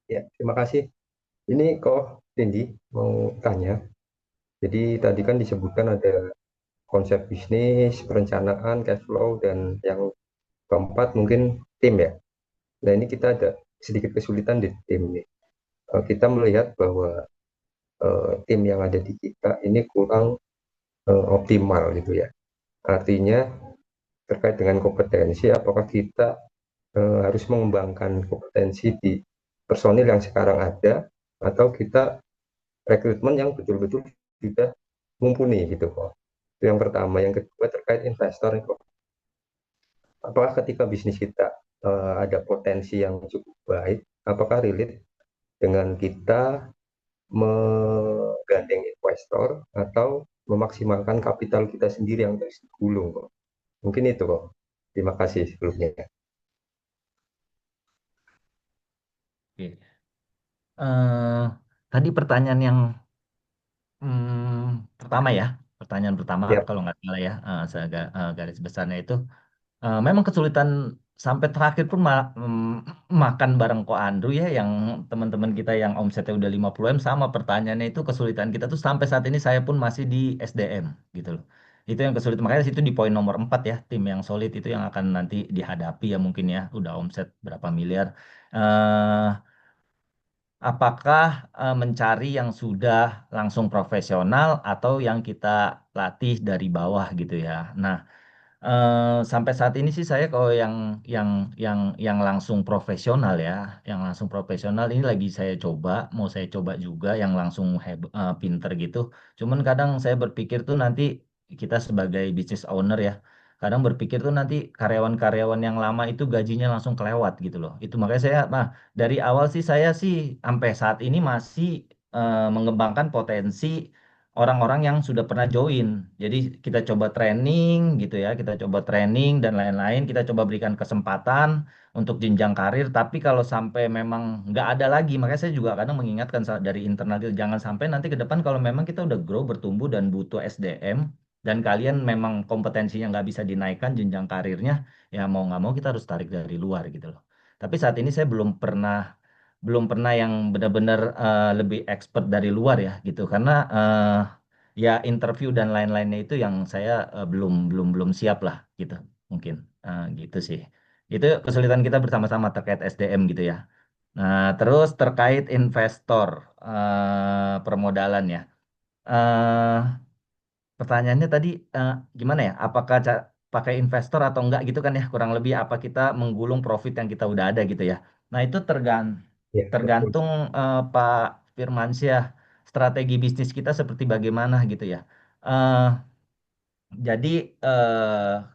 ya. Terima kasih. Ini kok Cindy mau tanya. Jadi tadi kan disebutkan ada konsep bisnis, perencanaan, cash flow, dan yang keempat mungkin tim ya. Nah ini kita ada sedikit kesulitan di tim ini. Kita melihat bahwa tim yang ada di kita ini kurang optimal gitu ya. Artinya terkait dengan kompetensi, apakah kita harus mengembangkan kompetensi di personil yang sekarang ada, atau kita rekrutmen yang betul-betul sudah mumpuni gitu kok. Itu yang pertama. Yang kedua terkait investor kok. Apakah ketika bisnis kita ada potensi yang cukup baik, apakah relate dengan kita menggandeng investor atau memaksimalkan kapital kita sendiri yang terus digulung kok. Mungkin itu kok. Terima kasih sebelumnya. Oke. Eh, Tadi pertanyaan yang pertama ya, pertanyaan pertama Ya, kalau nggak salah ya, garis besarnya itu memang kesulitan sampai terakhir pun makan bareng Ko Andrew ya, yang teman-teman kita yang omsetnya udah 50M sama pertanyaannya itu kesulitan kita tuh sampai saat ini saya pun masih di SDM gitu loh. Itu yang kesulitan, makanya itu di poin nomor 4 ya, tim yang solid itu yang akan nanti dihadapi ya mungkin ya, udah omset berapa miliar. eh Apakah mencari yang sudah langsung profesional atau yang kita latih dari bawah gitu ya. Nah, sampai saat ini sih saya kalau yang yang langsung profesional ya, yang langsung profesional ini lagi saya coba, mau saya coba juga yang langsung pinter gitu. Cuman kadang saya berpikir tuh nanti kita sebagai business owner ya, kadang berpikir tuh nanti karyawan-karyawan yang lama itu gajinya langsung kelewat gitu loh. Itu makanya saya, nah dari awal sih saya sih sampai saat ini masih mengembangkan potensi orang-orang yang sudah pernah join. Jadi kita coba training gitu ya, kita coba training dan lain-lain, kita coba berikan kesempatan untuk jenjang karir. Tapi kalau sampai memang nggak ada lagi, makanya saya juga kadang mengingatkan dari internal itu, jangan sampai nanti ke depan kalau memang kita udah grow, bertumbuh dan butuh SDM dan kalian memang kompetensinya nggak bisa dinaikkan jenjang karirnya, ya mau nggak mau kita harus tarik dari luar gitu loh. Tapi saat ini saya belum pernah yang benar-benar lebih expert dari luar ya gitu karena ya interview dan lain-lainnya itu yang saya belum belum belum siap lah gitu mungkin. Gitu sih, itu kesulitan kita bersama-sama terkait SDM gitu ya. Nah terus terkait investor, permodalan ya. eh Pertanyaannya tadi gimana ya? Apakah pakai investor atau enggak gitu kan ya? Kurang lebih apa kita menggulung profit yang kita udah ada gitu ya? Nah itu ya, betul. tergantung Pak Firmansyah, strategi bisnis kita seperti bagaimana gitu ya. Eh, jadi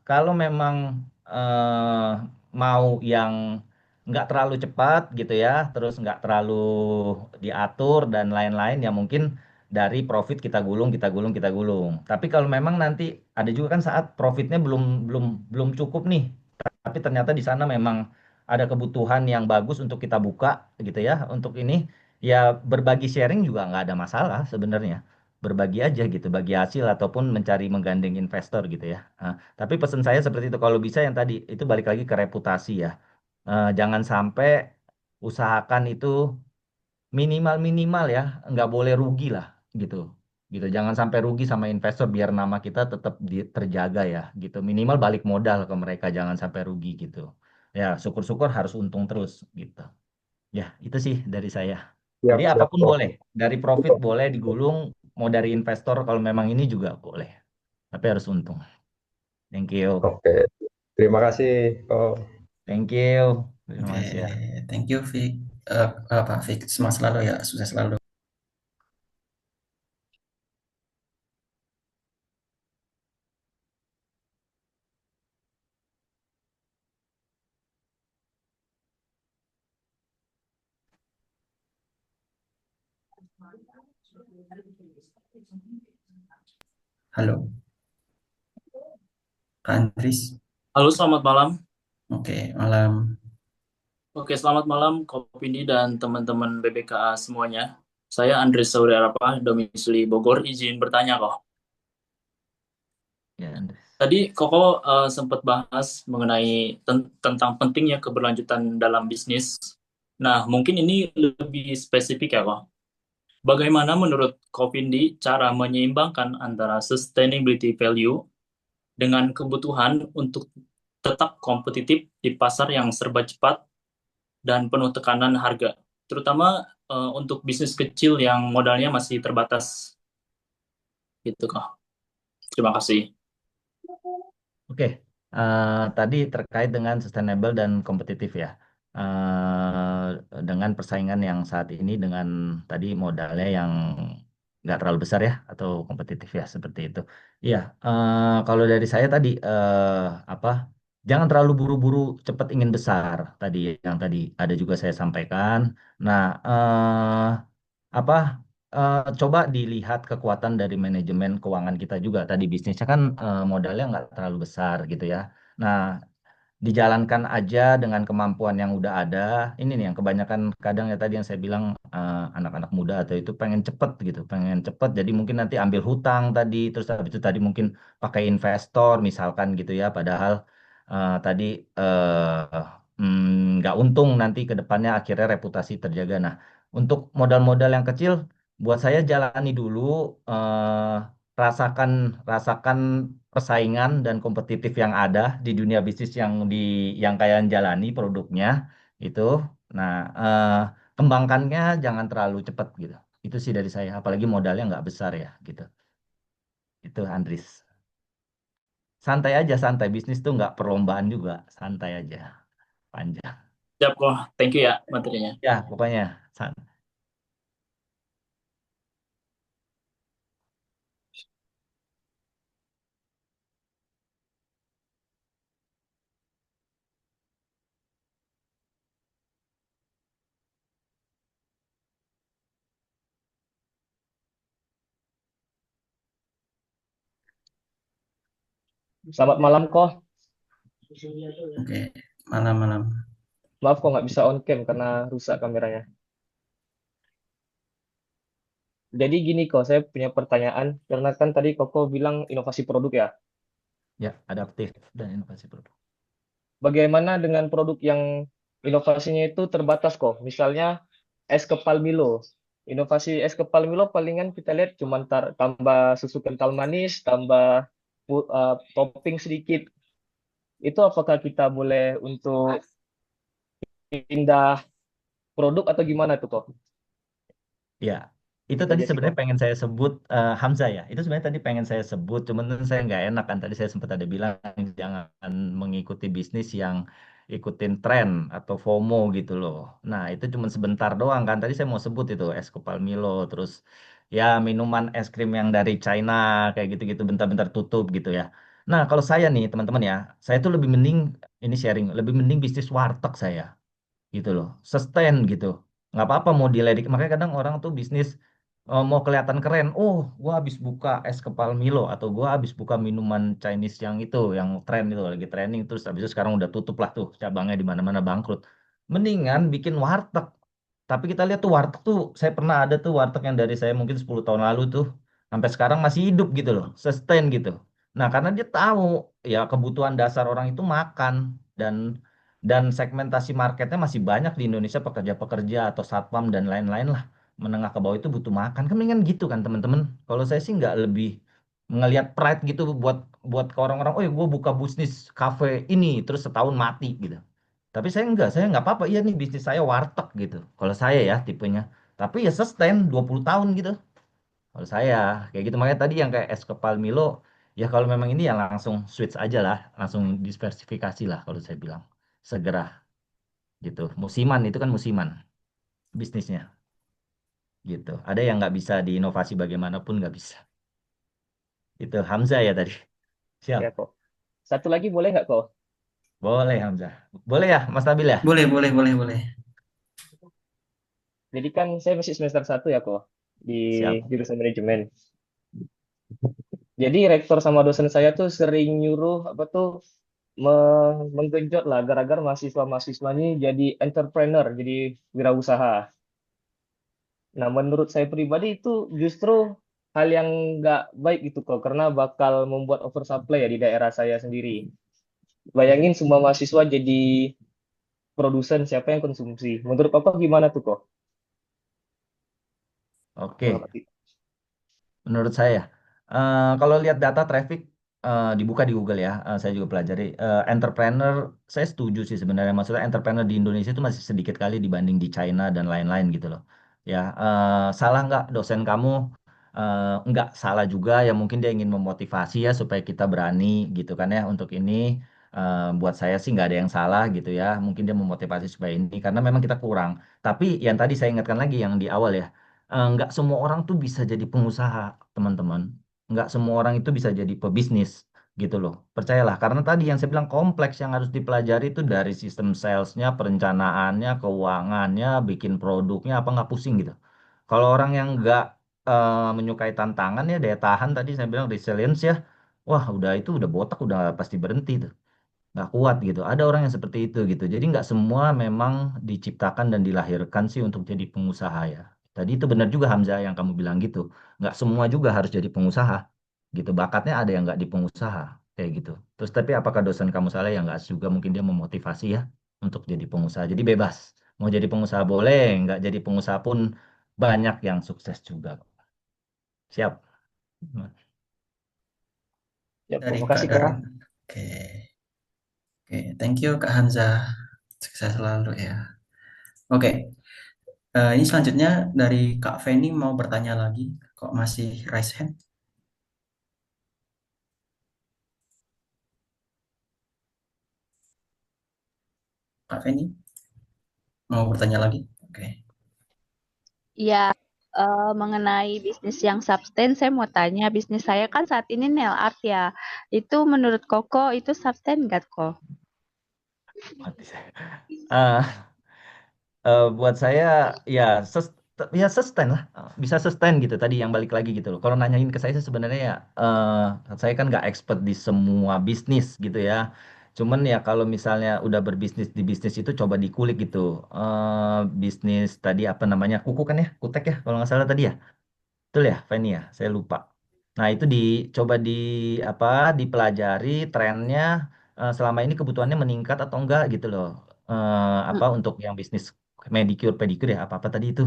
kalau memang eh, mau yang nggak terlalu cepat gitu ya, terus nggak terlalu diatur dan lain-lain ya mungkin dari profit kita gulung, kita gulung, kita gulung. Tapi kalau memang nanti ada juga kan saat profitnya belum belum belum cukup nih, tapi ternyata di sana memang ada kebutuhan yang bagus untuk kita buka gitu ya, untuk ini ya berbagi sharing juga nggak ada masalah sebenarnya, berbagi aja gitu, bagi hasil ataupun mencari menggandeng investor gitu ya. Tapi pesan saya seperti itu kalau bisa yang tadi itu balik lagi ke reputasi ya. Jangan sampai usahakan itu minimal minimal ya, nggak boleh rugi lah gitu. Gitu, jangan sampai rugi sama investor biar nama kita tetap terjaga ya gitu. Minimal balik modal ke mereka, jangan sampai rugi gitu. Ya, syukur-syukur harus untung terus gitu. Ya, itu sih dari saya. Siap, Jadi siap apapun kok. boleh, dari profit boleh digulung, mau dari investor kalau memang ini juga boleh. Tapi harus untung. Thank you. Oke, terima kasih kok. Thank you. Terima Oke, kasih ya. thank you Vic. Pak Vic, semangat selalu ya, sukses selalu. Halo, Kak Andris. Halo, selamat malam. Oke, malam. Oke, selamat malam Kopindi dan teman-teman BBKA semuanya. Saya Andres Sauri Arapa, domisili Bogor. Izin bertanya kok. Ya, Andres. Tadi Koko sempat bahas mengenai tentang pentingnya keberlanjutan dalam bisnis. Nah, mungkin ini lebih spesifik ya kok. Bagaimana menurut Kopindi cara menyeimbangkan antara sustainability value dengan kebutuhan untuk tetap kompetitif di pasar yang serba cepat dan penuh tekanan harga, terutama untuk bisnis kecil yang modalnya masih terbatas, gitu kak. Terima kasih. Oke, tadi terkait dengan sustainable dan kompetitif ya. Dengan persaingan yang saat ini dengan tadi modalnya yang nggak terlalu besar ya atau kompetitif ya seperti itu. Iya, kalau dari saya tadi apa? Jangan terlalu buru-buru cepat ingin besar tadi yang tadi ada juga saya sampaikan. Nah, apa coba dilihat kekuatan dari manajemen keuangan kita juga tadi bisnisnya kan modalnya nggak terlalu besar gitu ya. Nah, dijalankan aja dengan kemampuan yang udah ada. Ini nih yang kebanyakan kadang ya tadi yang saya bilang anak-anak muda atau itu pengen cepet gitu, pengen cepet. Jadi mungkin nanti ambil hutang tadi, terus habis itu tadi mungkin pakai investor misalkan gitu ya. Padahal tadi nggak untung nanti ke depannya akhirnya reputasi terjaga. Nah, untuk modal-modal yang kecil, buat saya jalani dulu, rasakan rasakan persaingan dan kompetitif yang ada di dunia bisnis yang kalian jalani produknya itu. Nah, kembangkannya jangan terlalu cepat gitu. Itu sih dari saya. Apalagi modalnya nggak besar ya gitu. Itu Andris. Santai aja, santai. Bisnis tuh nggak perlombaan juga. Santai aja. Panjang. Siap kok, thank you ya materinya. Ya, pokoknya. Selamat malam kok. Oke, malam-malam. Maaf kok nggak bisa on cam karena rusak kameranya. Jadi gini kok, saya punya pertanyaan karena kan tadi Koko bilang inovasi produk ya. Ya, adaptif dan inovasi produk. Bagaimana dengan produk yang inovasinya itu terbatas kok? Misalnya es kepal Milo. Inovasi es kepal Milo palingan kita lihat cuma tambah susu kental manis, tambah topping sedikit. Itu apakah kita boleh untuk pindah produk atau gimana tuh kok? Ya, itu Itu tadi aja sih kok. sebenarnya pengen saya sebut Hamzah ya. Itu sebenarnya tadi pengen saya sebut, cuman saya nggak enak kan. Tadi saya sempat ada bilang jangan mengikuti bisnis yang ikutin tren atau FOMO gitu loh. Nah, itu cuma sebentar doang kan. Tadi saya mau sebut itu es kepal Milo, terus ya minuman es krim yang dari China kayak gitu-gitu bentar-bentar tutup gitu ya. Nah, kalau saya nih teman-teman ya, saya tuh lebih mending ini sharing, lebih mending bisnis warteg saya gitu loh, sustain gitu, nggak apa-apa mau diledik. Makanya kadang orang tuh bisnis mau kelihatan keren, oh gua habis buka es kepal Milo atau gua habis buka minuman Chinese yang itu yang tren itu lagi trending, terus habis itu sekarang udah tutup lah tuh cabangnya di mana-mana bangkrut. Mendingan bikin warteg. Tapi kita lihat tuh warteg tuh, saya pernah ada tuh warteg yang dari saya mungkin 10 tahun lalu tuh sampai sekarang masih hidup gitu loh, sustain gitu. Nah, karena dia tahu ya kebutuhan dasar orang itu makan, dan segmentasi marketnya masih banyak di Indonesia, pekerja-pekerja atau satpam dan lain-lain lah, menengah ke bawah itu butuh makan kan, mendingan gitu kan teman-teman. Kalau saya sih nggak lebih ngelihat pride gitu buat buat ke orang-orang, oh ya gue buka bisnis cafe ini terus setahun mati gitu. Tapi saya nggak apa-apa, iya nih bisnis saya warteg gitu kalau saya ya tipenya. Tapi ya sustain 20 tahun gitu kalau saya, kayak gitu. Makanya tadi yang kayak es kepal Milo, ya kalau memang ini ya langsung switch aja lah, langsung diversifikasi lah kalau saya bilang, segera gitu. Musiman itu kan musiman bisnisnya gitu. Ada yang nggak bisa diinovasi bagaimanapun nggak bisa. Itu Hamzah ya tadi. Siap. Ya kok. Satu lagi boleh nggak kok? Boleh Hamzah. Boleh ya Mas Nabil ya? Boleh, boleh, boleh, boleh. Jadi kan saya masih semester 1 ya kok di Siap. jurusan manajemen. Jadi rektor sama dosen saya tuh sering nyuruh apa tuh menggenjot lah agar-agar mahasiswa-mahasiswa ini jadi entrepreneur, jadi wirausaha. Nah, menurut saya pribadi itu justru hal yang nggak baik gitu kok, karena bakal membuat oversupply ya di daerah saya sendiri. Bayangin semua mahasiswa jadi produsen, siapa yang konsumsi? Menurut Papa gimana tuh kok? Oke. Menurut saya, kalau lihat data traffic dibuka di Google ya, saya juga pelajari. Entrepreneur, saya setuju sih sebenarnya. Maksudnya entrepreneur di Indonesia itu masih sedikit kali dibanding di China dan lain-lain gitu loh. Ya, salah nggak dosen kamu nggak salah juga ya, mungkin dia ingin memotivasi ya supaya kita berani gitu kan ya untuk ini. Buat saya sih nggak ada yang salah gitu ya, mungkin dia memotivasi supaya ini karena memang kita kurang. Tapi yang tadi saya ingatkan lagi yang di awal ya, nggak semua orang tuh bisa jadi pengusaha, teman-teman. Nggak semua orang itu bisa jadi pebisnis gitu loh. Percayalah, karena tadi yang saya bilang kompleks yang harus dipelajari itu dari sistem salesnya, perencanaannya, keuangannya, bikin produknya, apa nggak pusing gitu. Kalau orang yang nggak menyukai tantangan ya, daya tahan tadi saya bilang resilience ya, wah udah itu udah botak, udah pasti berhenti tuh, nggak kuat gitu. Ada orang yang seperti itu gitu. Jadi nggak semua memang diciptakan dan dilahirkan sih untuk jadi pengusaha ya. Tadi itu benar juga Hamzah yang kamu bilang gitu. Nggak semua juga harus jadi pengusaha gitu. Bakatnya ada yang nggak di pengusaha kayak gitu. Terus tapi apakah dosen kamu salah ya nggak juga, mungkin dia memotivasi ya untuk jadi pengusaha. Jadi bebas. Mau jadi pengusaha boleh, nggak jadi pengusaha pun banyak yang sukses juga kok. Siap. Ya, Dari terima Kak kasih Kak. Darwin. Oke, oke, thank you Kak Hamzah. Sukses selalu ya. Oke, ini selanjutnya dari Kak Feni mau bertanya lagi. Kok masih raise hand? Kak Feni mau bertanya lagi? Oke. Ya, mengenai bisnis yang sustain, saya mau tanya, bisnis saya kan saat ini nail art ya. Itu menurut Koko itu sustain nggak kok? Mati saya. Ah, buat saya ya ya sustain lah. Bisa sustain gitu tadi yang balik lagi gitu loh. Kalau nanyain ke saya sih sebenarnya ya, saya kan nggak expert di semua bisnis gitu ya. Cuman ya kalau misalnya udah berbisnis di bisnis itu coba dikulik gitu. Bisnis tadi apa namanya, kuku kan ya, kutek ya kalau nggak salah tadi ya. Betul ya, Feni ya, saya lupa. Nah, itu dicoba di apa dipelajari trennya, selama ini kebutuhannya meningkat atau enggak gitu loh. Hmm, Apa untuk yang bisnis manicure pedicure ya, apa-apa tadi itu,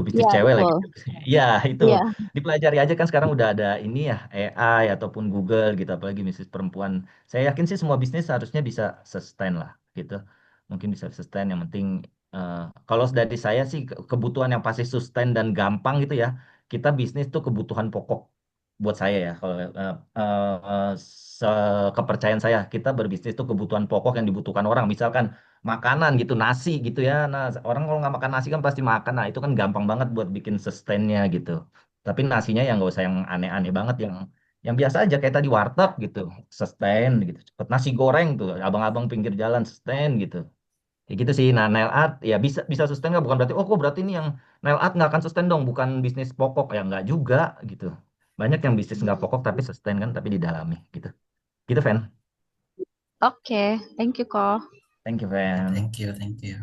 bisnis ya, cewek lagi. betul. Ya, itu Ya. dipelajari aja kan sekarang udah ada ini ya, AI ataupun Google gitu, apalagi bisnis perempuan. Saya yakin sih semua bisnis harusnya bisa sustain lah gitu. Mungkin bisa sustain, yang penting eh, kalau dari saya sih kebutuhan yang pasti sustain dan gampang gitu ya, kita bisnis tuh kebutuhan pokok buat saya ya. Kalau kepercayaan saya, kita berbisnis tuh kebutuhan pokok yang dibutuhkan orang. Misalkan makanan gitu, nasi gitu ya. Nah, orang kalau nggak makan nasi kan pasti makan. Nah, itu kan gampang banget buat bikin sustainnya gitu. Tapi nasinya yang nggak usah yang aneh-aneh banget, yang biasa aja kayak tadi warteg gitu, sustain gitu. Cepet nasi goreng tuh, abang-abang pinggir jalan sustain gitu. Kayak gitu sih. Nah, nail art ya bisa bisa sustain nggak? Bukan berarti, oh kok berarti ini yang nail art nggak akan sustain dong, bukan bisnis pokok ya, nggak juga gitu. Banyak yang bisnis nggak pokok tapi sustain kan, tapi didalami gitu. Gitu, Fan. Oke, thank you kok. Thank you, Ya, Fan. thank you, thank you.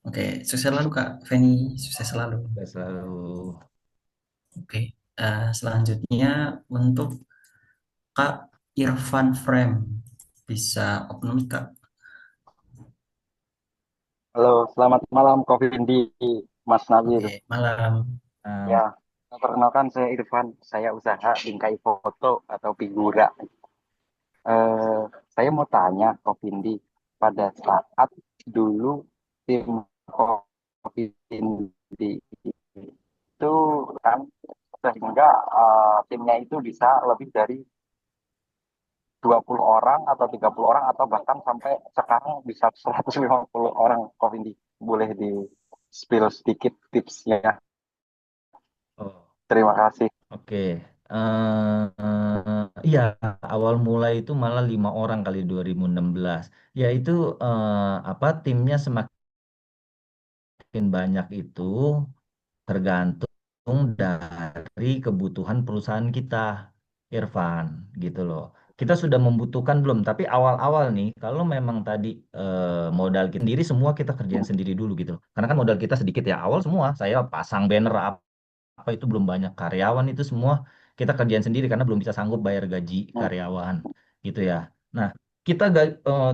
Oke, sukses selalu Kak Feni, sukses selalu. Sukses selalu. Oke, selanjutnya untuk Kak Irfan Frame. Bisa open mic Kak. Halo, selamat malam Ko Vindi, Mas Nabil. Oke, malam. Ya, perkenalkan saya Irfan, saya usaha bingkai foto atau figura. Eh, saya mau tanya Ko Vindi, pada saat dulu tim Ko Vindi itu kan sehingga timnya itu bisa lebih dari 20 orang atau 30 orang atau bahkan sampai sekarang bisa 150 orang. Ko Vindi, boleh di spill sedikit tipsnya. Oh, Terima kasih. oke. Iya, awal mulai itu malah 5 orang kali 2016. Ya itu apa timnya semakin banyak itu tergantung dari kebutuhan perusahaan kita, Irfan, gitu loh. Kita sudah membutuhkan belum? Tapi awal-awal nih, kalau memang tadi modal kita sendiri semua kita kerjain sendiri dulu gitu. Karena kan modal kita sedikit ya, awal semua saya pasang banner apa itu belum banyak, karyawan itu semua kita kerjain sendiri karena belum bisa sanggup bayar gaji Hmm. karyawan gitu ya. Nah, kita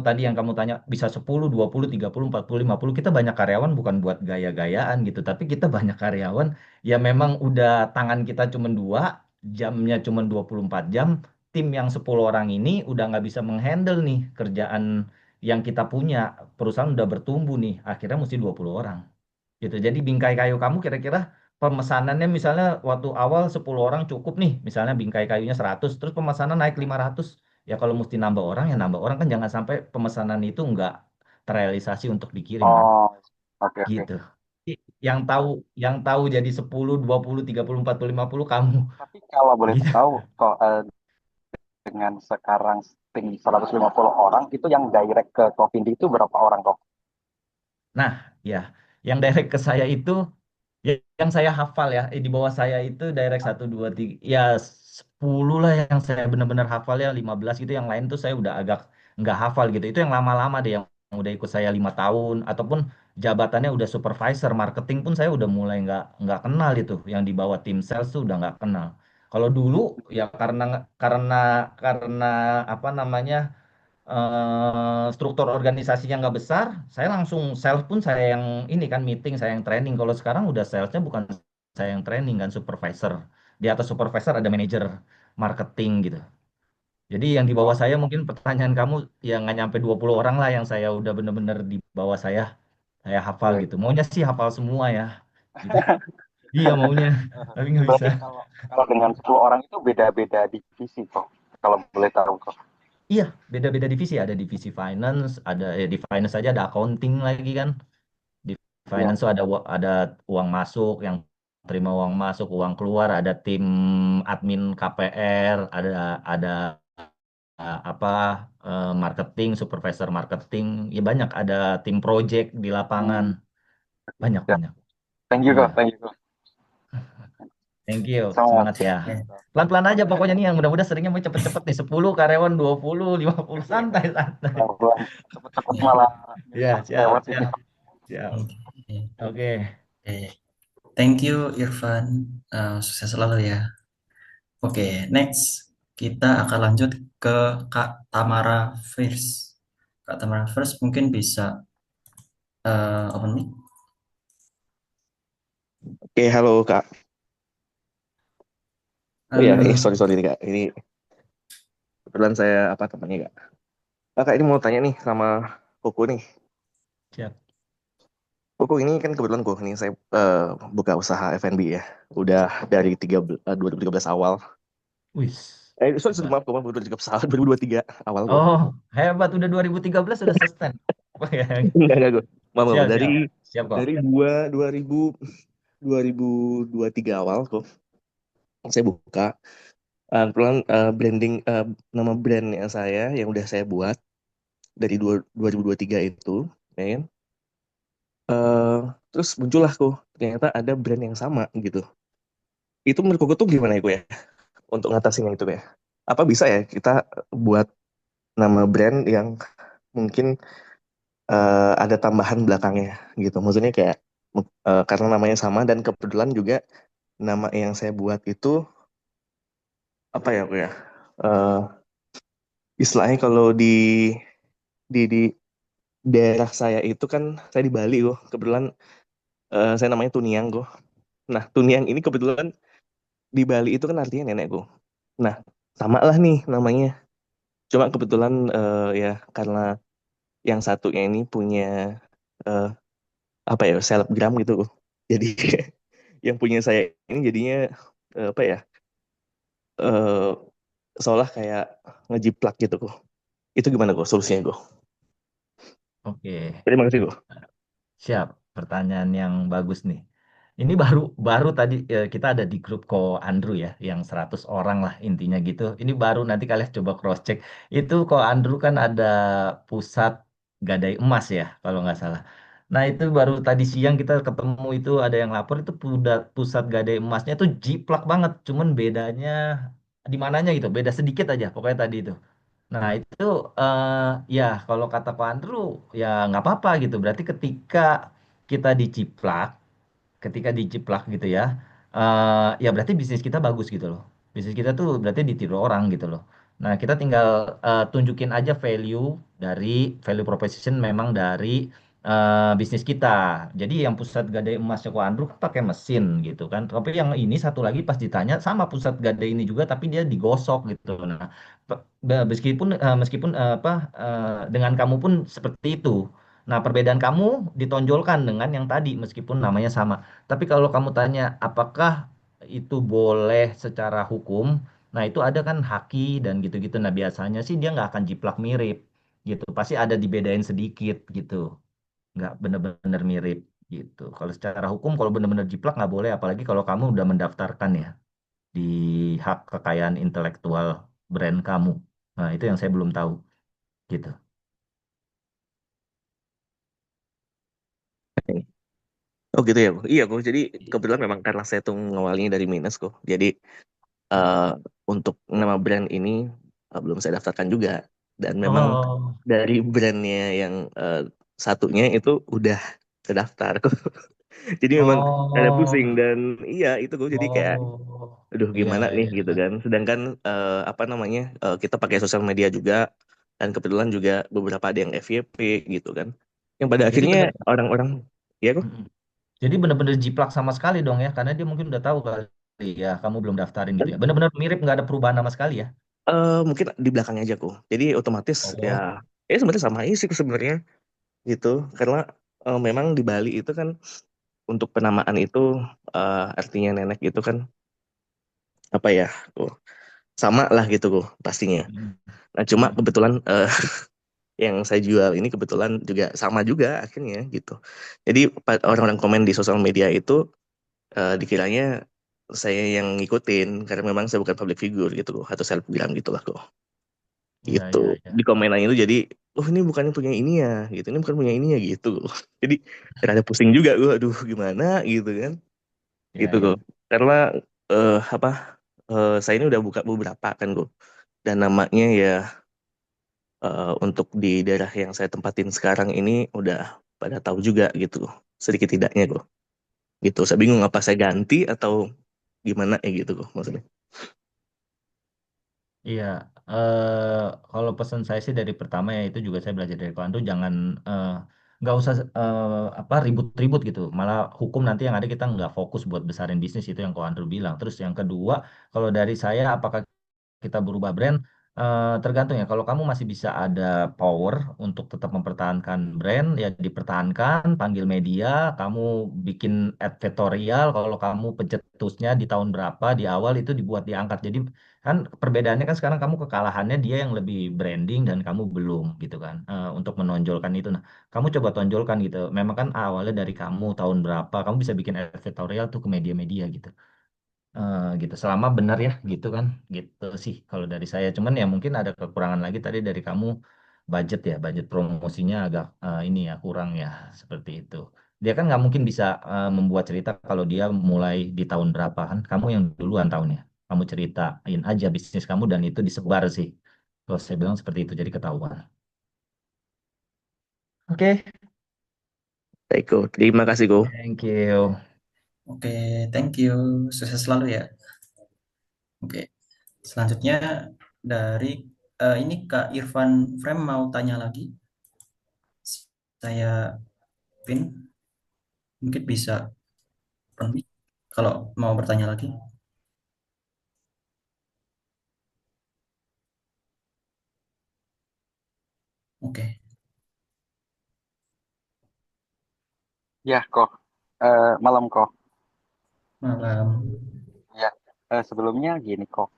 tadi yang kamu tanya bisa 10, 20, 30, 40, 50, kita banyak karyawan bukan buat gaya-gayaan gitu, tapi kita banyak karyawan ya memang udah tangan kita cuma dua, jamnya cuma 24 jam, tim yang 10 orang ini udah nggak bisa menghandle nih kerjaan yang kita punya, perusahaan udah bertumbuh nih, akhirnya mesti 20 orang gitu. Jadi bingkai kayu kamu kira-kira pemesanannya misalnya waktu awal 10 orang cukup nih, misalnya bingkai kayunya 100, terus pemesanan naik 500. Ya kalau mesti nambah orang ya nambah orang kan jangan sampai pemesanan itu nggak terrealisasi untuk dikirim kan. Oh, oke oke. Gitu. Yang tahu yang tahu jadi 10, 20, 30, 40, 50 kamu. Tapi kalau boleh Gitu. tahu kok dengan sekarang tim 150 orang itu yang direct ke Covindi itu berapa orang kok? Nah, ya, yang direct ke saya itu yang saya hafal ya, di bawah saya itu direct 1, 2, 3, ya 10 lah yang saya benar-benar hafal ya, 15 gitu, yang lain tuh saya udah agak nggak hafal gitu. Itu yang lama-lama deh, yang udah ikut saya 5 tahun, ataupun jabatannya udah supervisor marketing pun saya udah mulai nggak kenal itu, yang di bawah tim sales tuh udah nggak kenal. Kalau dulu ya karena karena apa namanya struktur organisasinya nggak besar, saya langsung sales pun saya yang ini kan meeting, saya yang training. Kalau sekarang udah salesnya bukan saya yang training kan, supervisor. Di atas supervisor ada manajer marketing gitu. Jadi yang di bawah Oh, saya mungkin pertanyaan kamu yang nggak nyampe 20 orang lah yang saya udah bener-bener di bawah saya hafal oke. gitu. Maunya sih hafal semua ya, gitu. Iya maunya, tapi nggak bisa. Berarti kalau kalau dengan 10 orang itu beda-beda divisi kok. Kalau boleh tahu kok. Iya, beda-beda divisi. Ada divisi finance, ada di finance aja ada accounting lagi kan. Di Ya. finance tuh ada uang masuk, yang terima uang masuk, uang keluar, ada tim admin KPR, ada apa marketing, supervisor marketing, ya banyak, ada tim project di lapangan, Hmm, banyak ya. banyak. Thank you Iya, kok, thank you kok. thank you, Sama. semangat ya. Pelan-pelan aja pokoknya nih, yang mudah-mudah seringnya mau cepet-cepet nih, 10 karyawan, 20, 50, santai santai. Pelan-pelan. Cepet-cepet malah Ya, siap, lewat ini. siap, siap. Oke. Oke. Oke. Thank you Irfan. Sukses selalu ya. Oke, next kita akan lanjut ke Kak Tamara First. Kak Tamara First mungkin bisa open mic. Oke, halo Kak. Oh iya, Halo. sorry nih Kak. Ini kebetulan saya apa temannya Kak. Kak ini mau tanya nih sama Koko nih. Siap. Koko ini kan kebetulan kok ini saya buka usaha F&B ya. Udah dari 2013 awal. Wih, Sorry, hebat. maaf, 2013 awal, 2023 awal kok. Oh, hebat. Udah 2013 sudah sustain. Enggak gue. Maaf, Siap, dari siap. Siap kok. dari 2023 awal kok saya buka. Kebetulan branding nama brandnya saya yang udah saya buat dari 2023 itu, ya kan? Eh, Terus muncullah kok ternyata ada brand yang sama gitu. Itu menurut Koko tuh gimana ya gue ya untuk ngatasin yang itu ya? Apa bisa ya kita buat nama brand yang mungkin ada tambahan belakangnya gitu? Maksudnya kayak karena namanya sama dan kebetulan juga nama yang saya buat itu apa ya gue ya? Eh, Istilahnya kalau di daerah saya itu kan saya di Bali kok. Kebetulan saya namanya Tuniang kok. Nah, Tuniang ini kebetulan di Bali itu kan artinya nenekku. Nah, sama lah nih namanya. Cuma kebetulan ya karena yang satunya ini punya eh, apa ya selebgram gitu. Jadi yang punya saya ini jadinya apa ya eh, seolah kayak ngejiplak gitu kok. Itu gimana kok solusinya kok? Oke. Terima kasih kok. Siap. Pertanyaan yang bagus nih. Ini baru baru tadi kita ada di grup Ko Andrew ya, yang 100 orang lah intinya gitu. Ini baru, nanti kalian coba cross check. Itu Ko Andrew kan ada pusat gadai emas ya, kalau nggak salah. Nah itu baru tadi siang kita ketemu, itu ada yang lapor itu pusat gadai emasnya tuh jiplak banget. Cuman bedanya di mananya gitu, beda sedikit aja pokoknya tadi itu. Nah itu eh, ya kalau kata Ko Andrew ya nggak apa-apa gitu. Berarti kita diciplak ketika dijiplak gitu ya, ya berarti bisnis kita bagus gitu loh. Bisnis kita tuh berarti ditiru orang gitu loh. Nah, kita tinggal tunjukin aja value proposition memang dari bisnis kita. Jadi yang pusat gadai emas Joko Andrew kan pakai mesin gitu kan. Tapi yang ini satu lagi pas ditanya sama pusat gadai ini juga, tapi dia digosok gitu. Nah, meskipun dengan kamu pun seperti itu. Nah, perbedaan kamu ditonjolkan dengan yang tadi meskipun namanya sama. Tapi kalau kamu tanya apakah itu boleh secara hukum, nah itu ada kan haki dan gitu-gitu. Nah, biasanya sih dia nggak akan jiplak mirip gitu. Pasti ada dibedain sedikit gitu. Nggak bener-bener mirip gitu. Kalau secara hukum, kalau bener-bener jiplak nggak boleh, apalagi kalau kamu udah mendaftarkan ya di hak kekayaan intelektual brand kamu. Nah, itu yang saya belum tahu gitu. Oh gitu ya, Bu. Iya, kok. Jadi kebetulan memang karena saya tuh ngawalnya dari minus kok. Jadi eh, untuk nama brand ini belum saya daftarkan juga. Dan memang Oh, dari brandnya yang satunya itu udah terdaftar kok. Jadi memang ada pusing oh, dan iya itu kok. Jadi kayak oh, aduh iya, gimana nih iya. gitu kan. Sedangkan apa namanya kita pakai sosial media juga dan kebetulan juga beberapa ada yang FYP gitu kan. Yang pada Jadi akhirnya bener, orang-orang ya kok. mm-mm. Jadi bener-bener jiplak sama sekali dong ya, karena dia mungkin udah tahu kali ya, kamu belum daftarin gitu ya. Bener-bener mirip, nggak ada perubahan sama sekali ya. Mungkin di belakangnya aja kok. Jadi otomatis ya, Oh, ya sebenarnya sama aja sih sebenarnya gitu. Karena memang di Bali itu kan untuk penamaan itu artinya nenek itu kan apa ya, tuh sama lah gitu kok pastinya. mm-mm. Nah cuma Mm-mm. kebetulan yang saya jual ini kebetulan juga sama juga akhirnya gitu. Jadi orang-orang komen di sosial media itu dikiranya saya yang ngikutin karena memang saya bukan public figure gitu loh atau selebgram gitu lah kok. Iya, Gitu iya, iya. di komenan itu jadi oh ini bukannya punya ini ya gitu ini bukan punya ini ya gitu jadi rada pusing juga gue aduh gimana gitu kan Iya, gitu iya. kok karena apa saya ini udah buka beberapa kan gue dan namanya ya untuk di daerah yang saya tempatin sekarang ini udah pada tahu juga gitu sedikit tidaknya gue gitu saya bingung apa saya ganti atau gimana ya gitu kok maksudnya. Iya, eh kalau pesan saya sih dari pertama ya itu juga saya belajar dari kawan tuh jangan nggak usah apa ribut-ribut gitu. Malah hukum nanti yang ada kita nggak fokus buat besarin bisnis itu yang kawan Andrew bilang. Terus yang kedua, kalau dari saya apakah kita berubah brand tergantung ya kalau kamu masih bisa ada power untuk tetap mempertahankan brand ya dipertahankan panggil media kamu bikin advertorial kalau kamu pencetusnya di tahun berapa di awal itu dibuat diangkat jadi kan perbedaannya kan sekarang kamu kekalahannya dia yang lebih branding dan kamu belum gitu kan. Untuk menonjolkan itu nah kamu coba tonjolkan gitu memang kan awalnya dari kamu tahun berapa kamu bisa bikin advertorial tuh ke media-media gitu. Gitu selama benar ya gitu kan gitu sih kalau dari saya cuman ya mungkin ada kekurangan lagi tadi dari kamu budget ya budget promosinya agak ini ya kurang ya seperti itu dia kan nggak mungkin bisa membuat cerita kalau dia mulai di tahun berapa kan kamu yang duluan tahunnya kamu ceritain aja bisnis kamu dan itu disebar sih kalau saya bilang seperti itu jadi ketahuan oke. Baik kok terima kasih kok. Thank you. Oke, thank you. Sukses selalu ya. Oke, selanjutnya dari ini Kak Irfan Frame mau tanya lagi. Saya pin, mungkin bisa unmute kalau mau bertanya lagi. Oke, Ya, kok. Malam kok. malam. Ya, sebelumnya gini kok.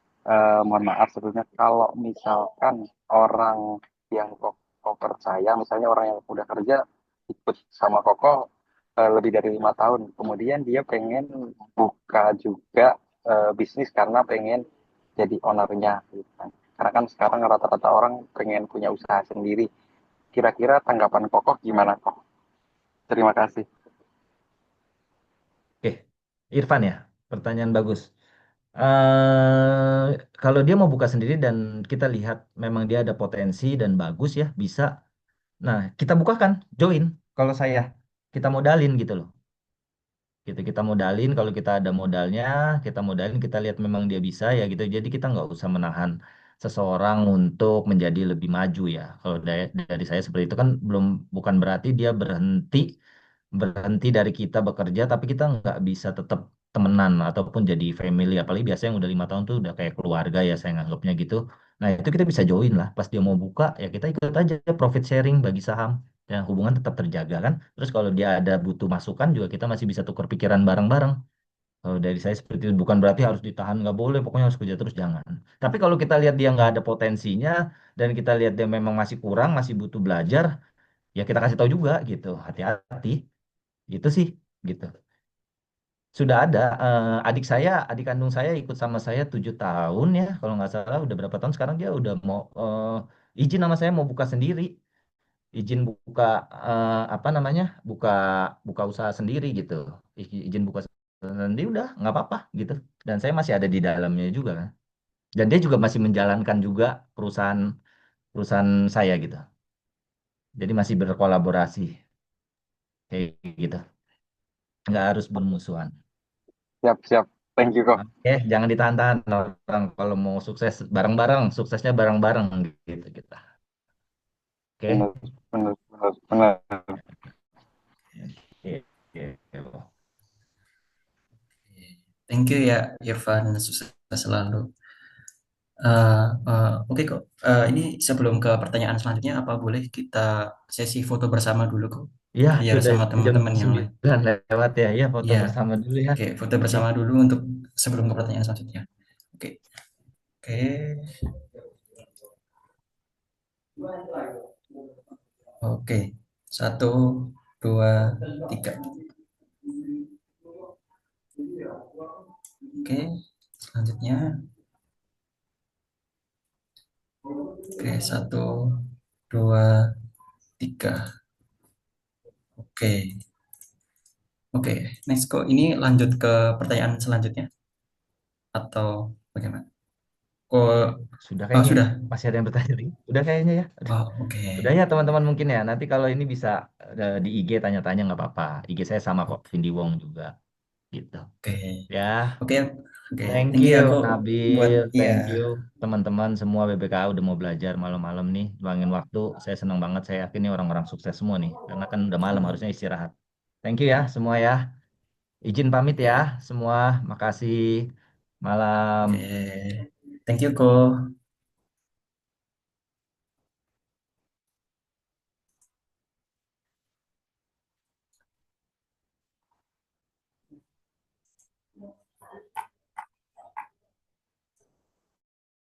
Mohon maaf sebelumnya kalau misalkan orang yang kok percaya, misalnya orang yang udah kerja ikut sama Koko lebih dari 5 tahun, kemudian dia pengen buka juga bisnis karena pengen jadi ownernya, gitu kan. Karena kan sekarang rata-rata orang pengen punya usaha sendiri. Kira-kira tanggapan Koko gimana kok? Terima kasih. Oke, Irfan ya, pertanyaan bagus. Kalau dia mau buka sendiri dan kita lihat memang dia ada potensi dan bagus ya, bisa. Nah, kita bukakan, join. Kalau saya, kita modalin gitu loh. Gitu, kita modalin. Kalau kita ada modalnya, kita modalin. Kita lihat memang dia bisa ya gitu. Jadi kita nggak usah menahan seseorang untuk menjadi lebih maju ya. Kalau dari saya seperti itu kan belum bukan berarti dia berhenti dari kita bekerja tapi kita nggak bisa tetap temenan ataupun jadi family apalagi biasanya yang udah 5 tahun tuh udah kayak keluarga ya saya nganggapnya gitu nah itu kita bisa join lah pas dia mau buka ya kita ikut aja profit sharing bagi saham dan hubungan tetap terjaga kan. Terus kalau dia ada butuh masukan juga kita masih bisa tukar pikiran bareng-bareng. Kalau dari saya seperti itu bukan berarti harus ditahan, nggak boleh, pokoknya harus kerja terus jangan. Tapi kalau kita lihat dia nggak ada potensinya dan kita lihat dia memang masih kurang, masih butuh belajar, ya kita kasih tahu juga gitu, hati-hati, gitu sih, gitu. Sudah ada adik saya, adik kandung saya ikut sama saya 7 tahun ya, kalau nggak salah udah berapa tahun sekarang dia udah mau izin sama saya mau buka sendiri, izin buka apa namanya, buka buka usaha sendiri gitu, izin buka sendiri udah nggak apa-apa gitu, dan saya masih ada di dalamnya juga kan, dan dia juga masih menjalankan juga perusahaan perusahaan saya gitu, jadi masih berkolaborasi kayak gitu, nggak harus bermusuhan. Siap, siap. Thank you kok. Oke, jangan ditahan-tahan orang kalau mau sukses bareng-bareng, suksesnya bareng-bareng gitu kita. Benar, Oke. benar, benar, benar. Oke. Oke. Thank you ya Irfan, sukses selalu. Oke kok. Ini sebelum ke pertanyaan selanjutnya, apa boleh kita sesi foto bersama dulu kok? Ya, Biar sudah sama jam teman-teman yang lain. 9 lewat ya. Ya, foto Iya, bersama dulu ya. oke, foto Oke. bersama dulu untuk sebelum ke pertanyaan selanjutnya. Oke, oke, oke. 1, 2, 3. Oke, selanjutnya. Oke, 1, 2, 3. Oke, oke. Next kok. Ini lanjut ke pertanyaan selanjutnya atau bagaimana? Kok, Sudah oh kayaknya. sudah. Masih ada yang bertanya lagi? Udah kayaknya ya. Aduh. Oh, oke. Udah ya teman-teman mungkin ya. Nanti kalau ini bisa di IG tanya-tanya nggak apa-apa. IG saya sama kok, Vindi Wong juga. Gitu. Oke, Ya. oke, oke. Thank Thank you you ya kok buat Nabil, iya. thank you teman-teman semua BBKA udah mau belajar malam-malam nih, luangin waktu. Saya senang banget, saya yakin nih orang-orang sukses semua nih, karena kan udah malam harusnya istirahat. Thank you ya semua ya. Izin pamit ya semua, makasih. Malam. Oke. Thank you kok.